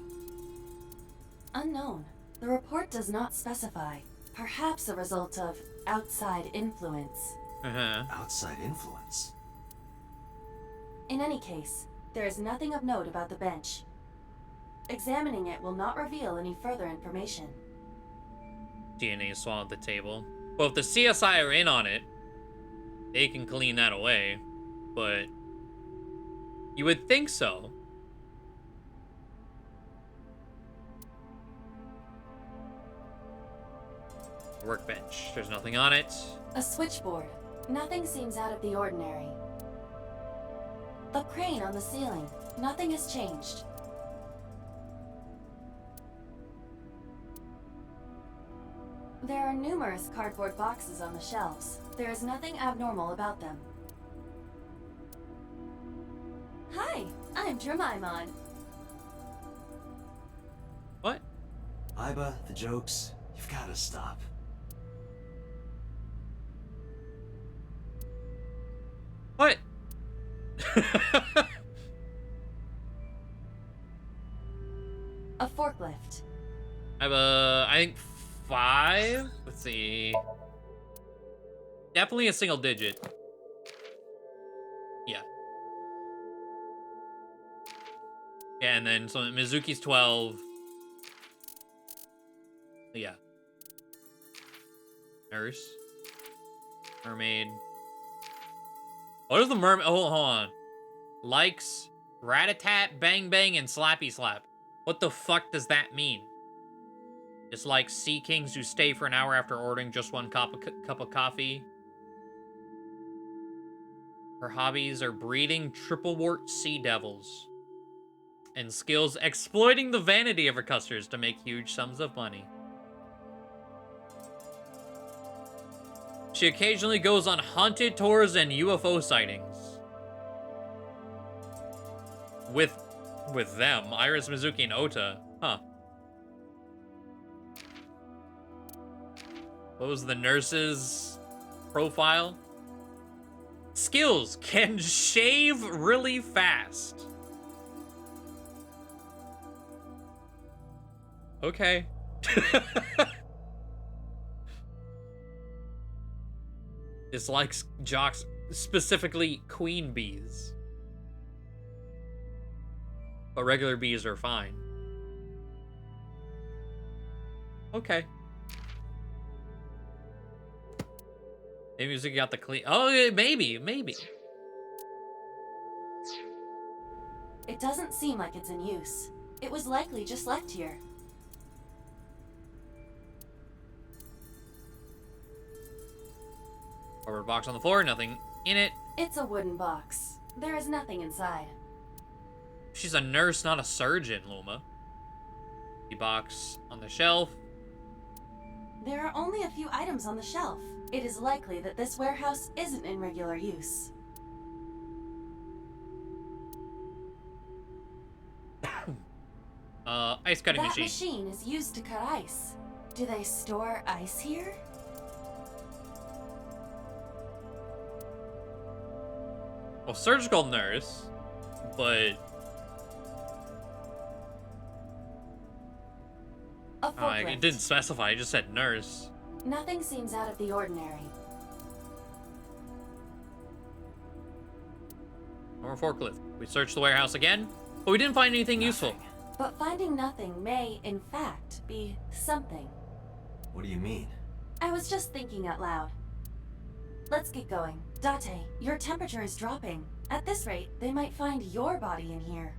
Unknown. The report does not specify. Perhaps a result of outside influence. Outside influence? In any case, there is nothing of note about the bench. Examining it will not reveal any further information. DNA swallowed the table. Well, if the CSI are in on it, they can clean that away. But you would think so. Workbench. There's nothing on it. A switchboard. Nothing seems out of the ordinary. The crane on the ceiling. Nothing has changed. There are numerous cardboard boxes on the shelves. There is nothing abnormal about them. Hi, I'm Dramaimon. What? Aiba, the jokes, you've got to stop. What? A forklift. I have I think 5? Let's see. Definitely a single digit. Yeah. Yeah, and then so Mizuki's 12. Yeah. Nurse. Mermaid. What is the mermaid? Oh, hold on. Likes rat-a-tat, bang-bang, and slappy-slap. What the fuck does that mean? Dislikes sea kings who stay for an hour after ordering just one cup of coffee. Her hobbies are breeding triple wart sea devils. And skills exploiting the vanity of her customers to make huge sums of money. She occasionally goes on haunted tours and UFO sightings. With them, Iris, Mizuki, and Ota. Huh. What was the nurse's profile? Skills. Can shave really fast. Okay. Dislikes jocks, specifically queen bees. But regular bees are fine. Okay. Maybe Mizuki got the clean. Oh, maybe. It doesn't seem like it's in use. It was likely just left here. Rubber box on the floor, nothing in it. It's a wooden box. There is nothing inside. She's a nurse, not a surgeon, Luma. The box on the shelf. There are only a few items on the shelf. It is likely that this warehouse isn't in regular use. Ice cutting That machine. machine is used to cut ice. Do they store ice here? Well, surgical nurse, but... A forklift. It didn't specify, it just said nurse. Nothing seems out of the ordinary. Or a forklift. We searched the warehouse again, but we didn't find anything useful. But finding nothing may, in fact, be something. What do you mean? I was just thinking out loud. Let's get going. Date, your temperature is dropping. At this rate, they might find your body in here.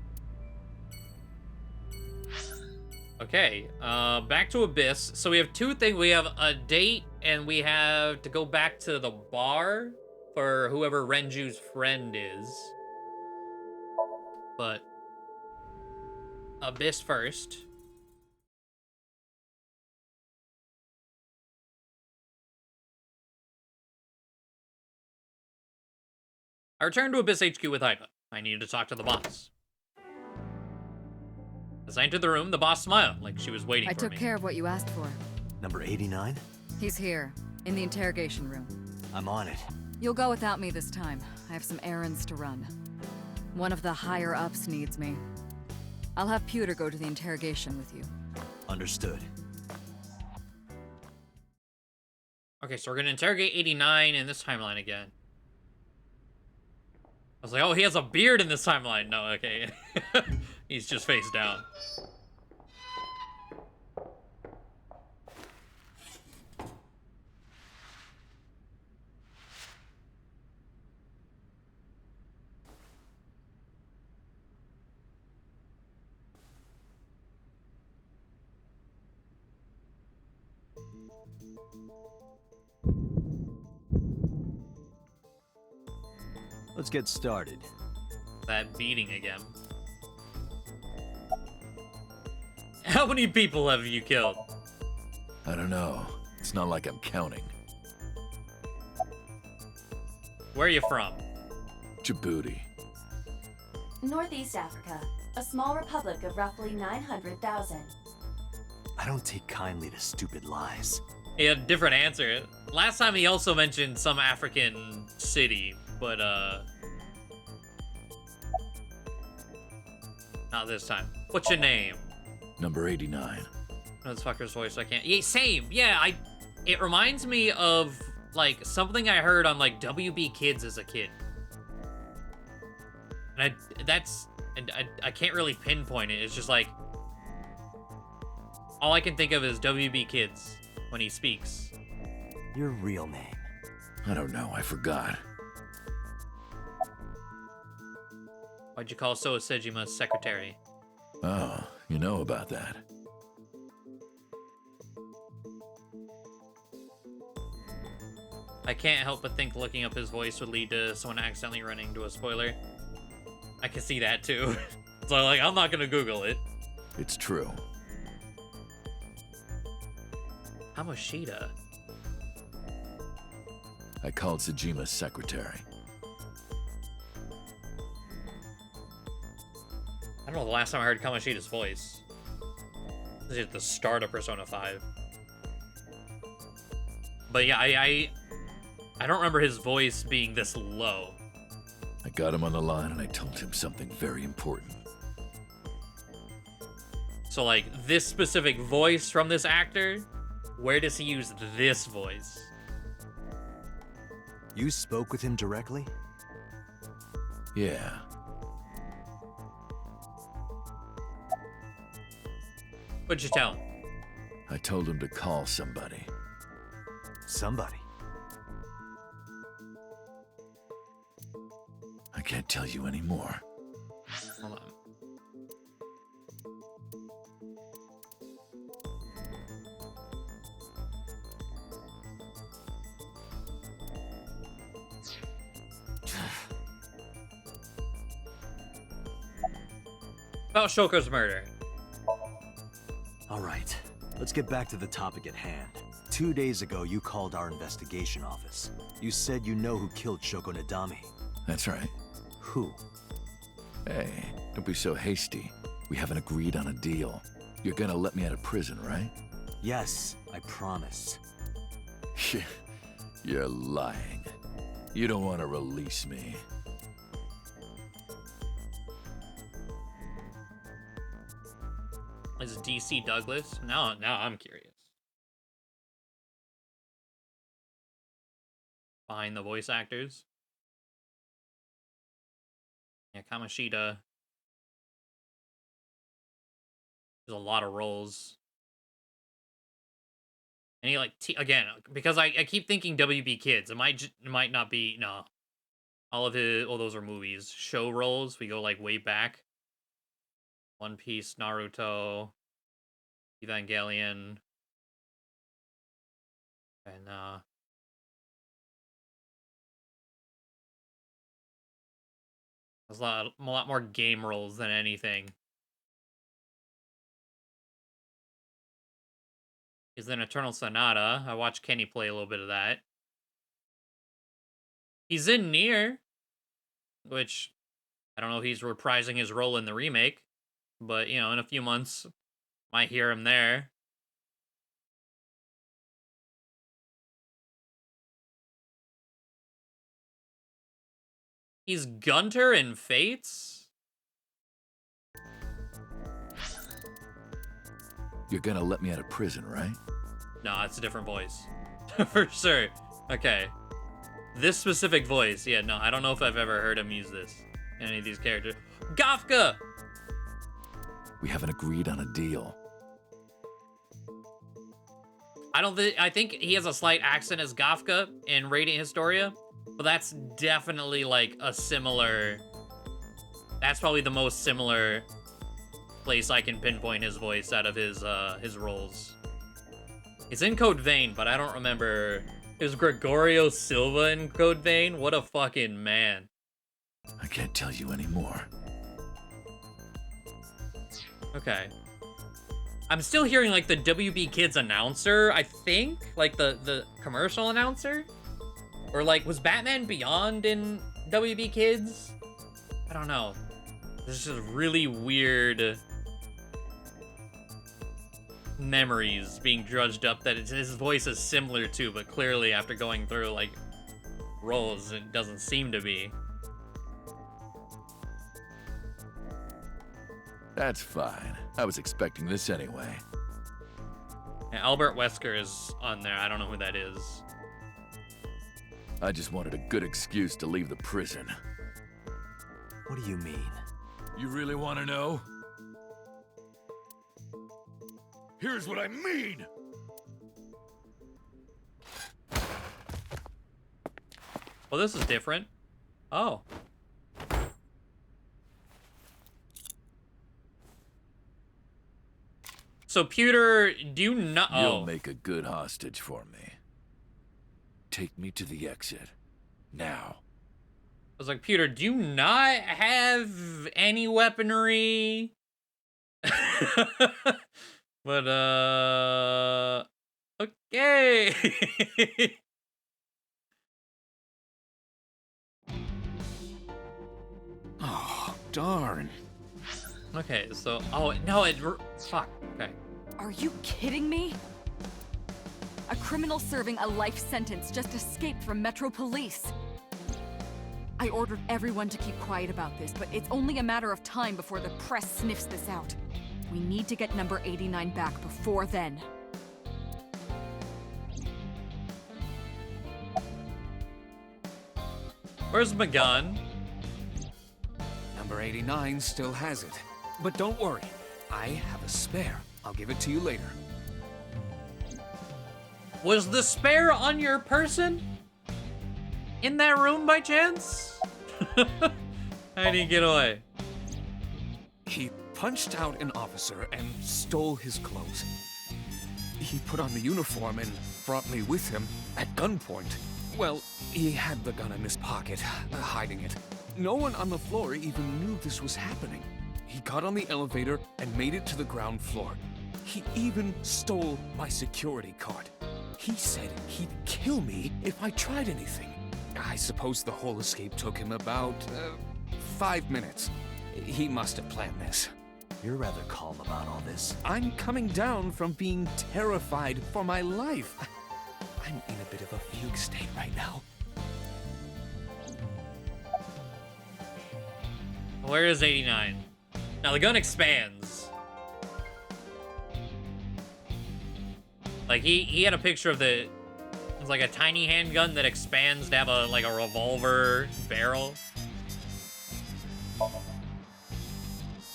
Okay, back to Abyss. So we have two things. We have a date, and we have to go back to the bar for whoever Renju's friend is. But Abyss first. I returned to Abyss HQ with Hypa. I needed to talk to the boss. As I entered the room, the boss smiled, like she was waiting for me. I took care of what you asked for. Number 89? He's here, in the interrogation room. I'm on it. You'll go without me this time. I have some errands to run. One of the higher-ups needs me. I'll have Pewter go to the interrogation with you. Understood. Okay, so we're gonna interrogate 89 in this timeline again. I was like, oh, he has a beard in this timeline. No, okay. He's just face down. Let's get started. That beating again. How many people have you killed? I don't know. It's not like I'm counting. Where are you from? Djibouti. Northeast Africa, a small republic of roughly 900,000. I don't take kindly to stupid lies. He had a different answer. Last time he also mentioned some African city, but not this time. What's your name? Number 89. No, this fucker's voice, I can't. Yeah, same. Yeah, it reminds me of like something I heard on like WB Kids as a kid. And I can't really pinpoint it. It's just like all I can think of is WB Kids when he speaks. Your real name? I don't know, I forgot. Why'd you call Soa Sejima's secretary? Oh, you know about that. I can't help but think looking up his voice would lead to someone accidentally running into a spoiler. I can see that too. So like, I'm not gonna Google it. It's true. Kamoshida. I called Sejima's secretary. I don't know the last time I heard Kamoshida's voice. This is at the start of Persona 5. But yeah, I don't remember his voice being this low. I got him on the line and I told him something very important. So like, this specific voice from this actor, where does he use this voice? You spoke with him directly? Yeah. What'd you tell him? I told him to call somebody. Somebody? I can't tell you anymore. Hold on. About Shoko's murder. All right, let's get back to the topic at hand. 2 days ago, you called our investigation office. You said you know who killed Shoko Nadami. That's right. Who? Hey, don't be so hasty. We haven't agreed on a deal. You're gonna let me out of prison, right? Yes, I promise. You're lying. You don't want to release me. Is DC Douglas? Now I'm curious. Behind the voice actors. Yeah, Kamoshida. There's a lot of roles. And he like again because I keep thinking WB Kids. It might not be no. All those are movies. Show roles. We go like way back. One Piece, Naruto, Evangelion, and there's a lot more game roles than anything. He's in Eternal Sonata. I watched Kenny play a little bit of that. He's in Nier, which I don't know if he's reprising his role in the remake, but you know, in a few months, might hear him there. He's Gunter in Fates? You're gonna let me out of prison, right? No, it's a different voice. For sure. Okay. This specific voice, yeah, no, I don't know if I've ever heard him use this. Any of these characters. Gafka! We haven't agreed on a deal. I think he has a slight accent as Gafka in Radiant Historia, but that's definitely like a similar... That's probably the most similar place I can pinpoint his voice out of his roles. It's in Code Vein, but I don't remember... Is Gregorio Silva in Code Vein? What a fucking man. I can't tell you anymore. Okay. I'm still hearing like the WB Kids announcer, I think? Like the commercial announcer? Or like, was Batman Beyond in WB Kids? I don't know. This is just really weird memories being drudged up that his voice is similar to, but clearly after going through like roles, it doesn't seem to be. That's fine. I was expecting this anyway. Yeah, Albert Wesker is on there. I don't know who that is. I just wanted a good excuse to leave the prison. What do you mean? You really want to know? Here's what I mean! Well, this is different. Oh. So, Pewter, do you not... You'll make a good hostage for me. Take me to the exit. Now. I was like, Pewter, do you not have any weaponry? But, okay. Oh, darn. Okay, so, oh, no, fuck, okay. Are you kidding me? A criminal serving a life sentence just escaped from Metro Police. I ordered everyone to keep quiet about this, but it's only a matter of time before the press sniffs this out. We need to get number 89 back before then. Where's my gun? Number 89 still has it. But don't worry, I have a spare. I'll give it to you later. Was the spare on your person? In that room by chance? How did he get away? He punched out an officer and stole his clothes. He put on the uniform and brought me with him at gunpoint. Well, he had the gun in his pocket, hiding it. No one on the floor even knew this was happening. He got on the elevator and made it to the ground floor. He even stole my security card. He said he'd kill me if I tried anything. I suppose the whole escape took him about 5 minutes. He must have planned this. You're rather calm about all this. I'm coming down from being terrified for my life. I'm in a bit of a fugue state right now. Where is 89? Now the gun expands. Like he had a picture of it's like a tiny handgun that expands to have a revolver barrel.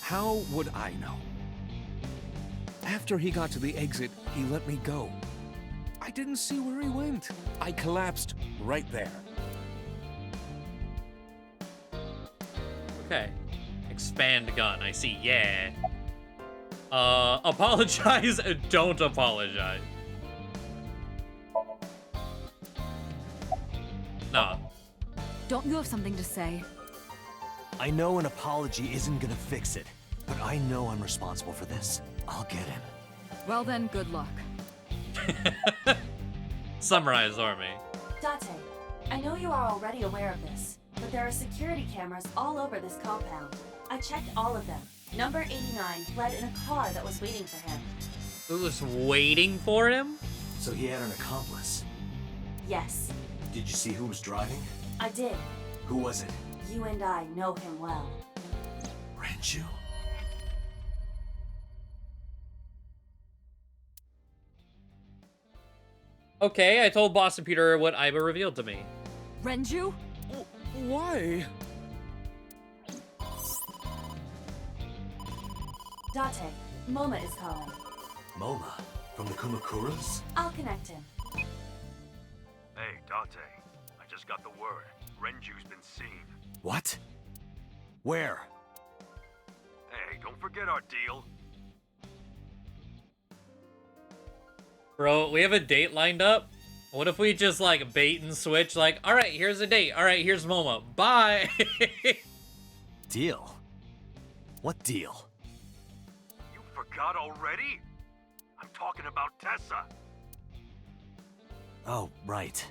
How would I know? After he got to the exit, he let me go. I didn't see where he went. I collapsed right there. Okay. Expand gun. I see. Yeah. Apologize. Don't apologize. Nah. Don't you have something to say? I know an apology isn't gonna fix it, but I know I'm responsible for this. I'll get him. Well then, good luck. Summarize, Army. Date, I know you are already aware of this, but there are security cameras all over this compound. I checked all of them. Number 89 fled in a car that was waiting for him. Who was waiting for him? So he had an accomplice. Yes, Did you see who was driving? I did. Who was it? You and I know him well. Renju? Okay, I told Boston Peter what Iba revealed to me. Renju? Why? Date, Moma is calling. Moma? From the Kumakuras? I'll connect him. Hey, Date. I just got the word. Renju's been seen. What? Where? Hey, don't forget our deal. Bro, we have a date lined up. What if we just like bait and switch? Like, all right, here's a date. All right, here's Moma. Bye. Deal? What deal? You forgot already? I'm talking about Tessa. Oh, right.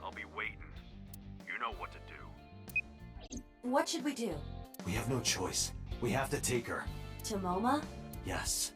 I'll be waiting. You know what to do. What should we do? We have no choice. We have to take her. To Moma? Yes.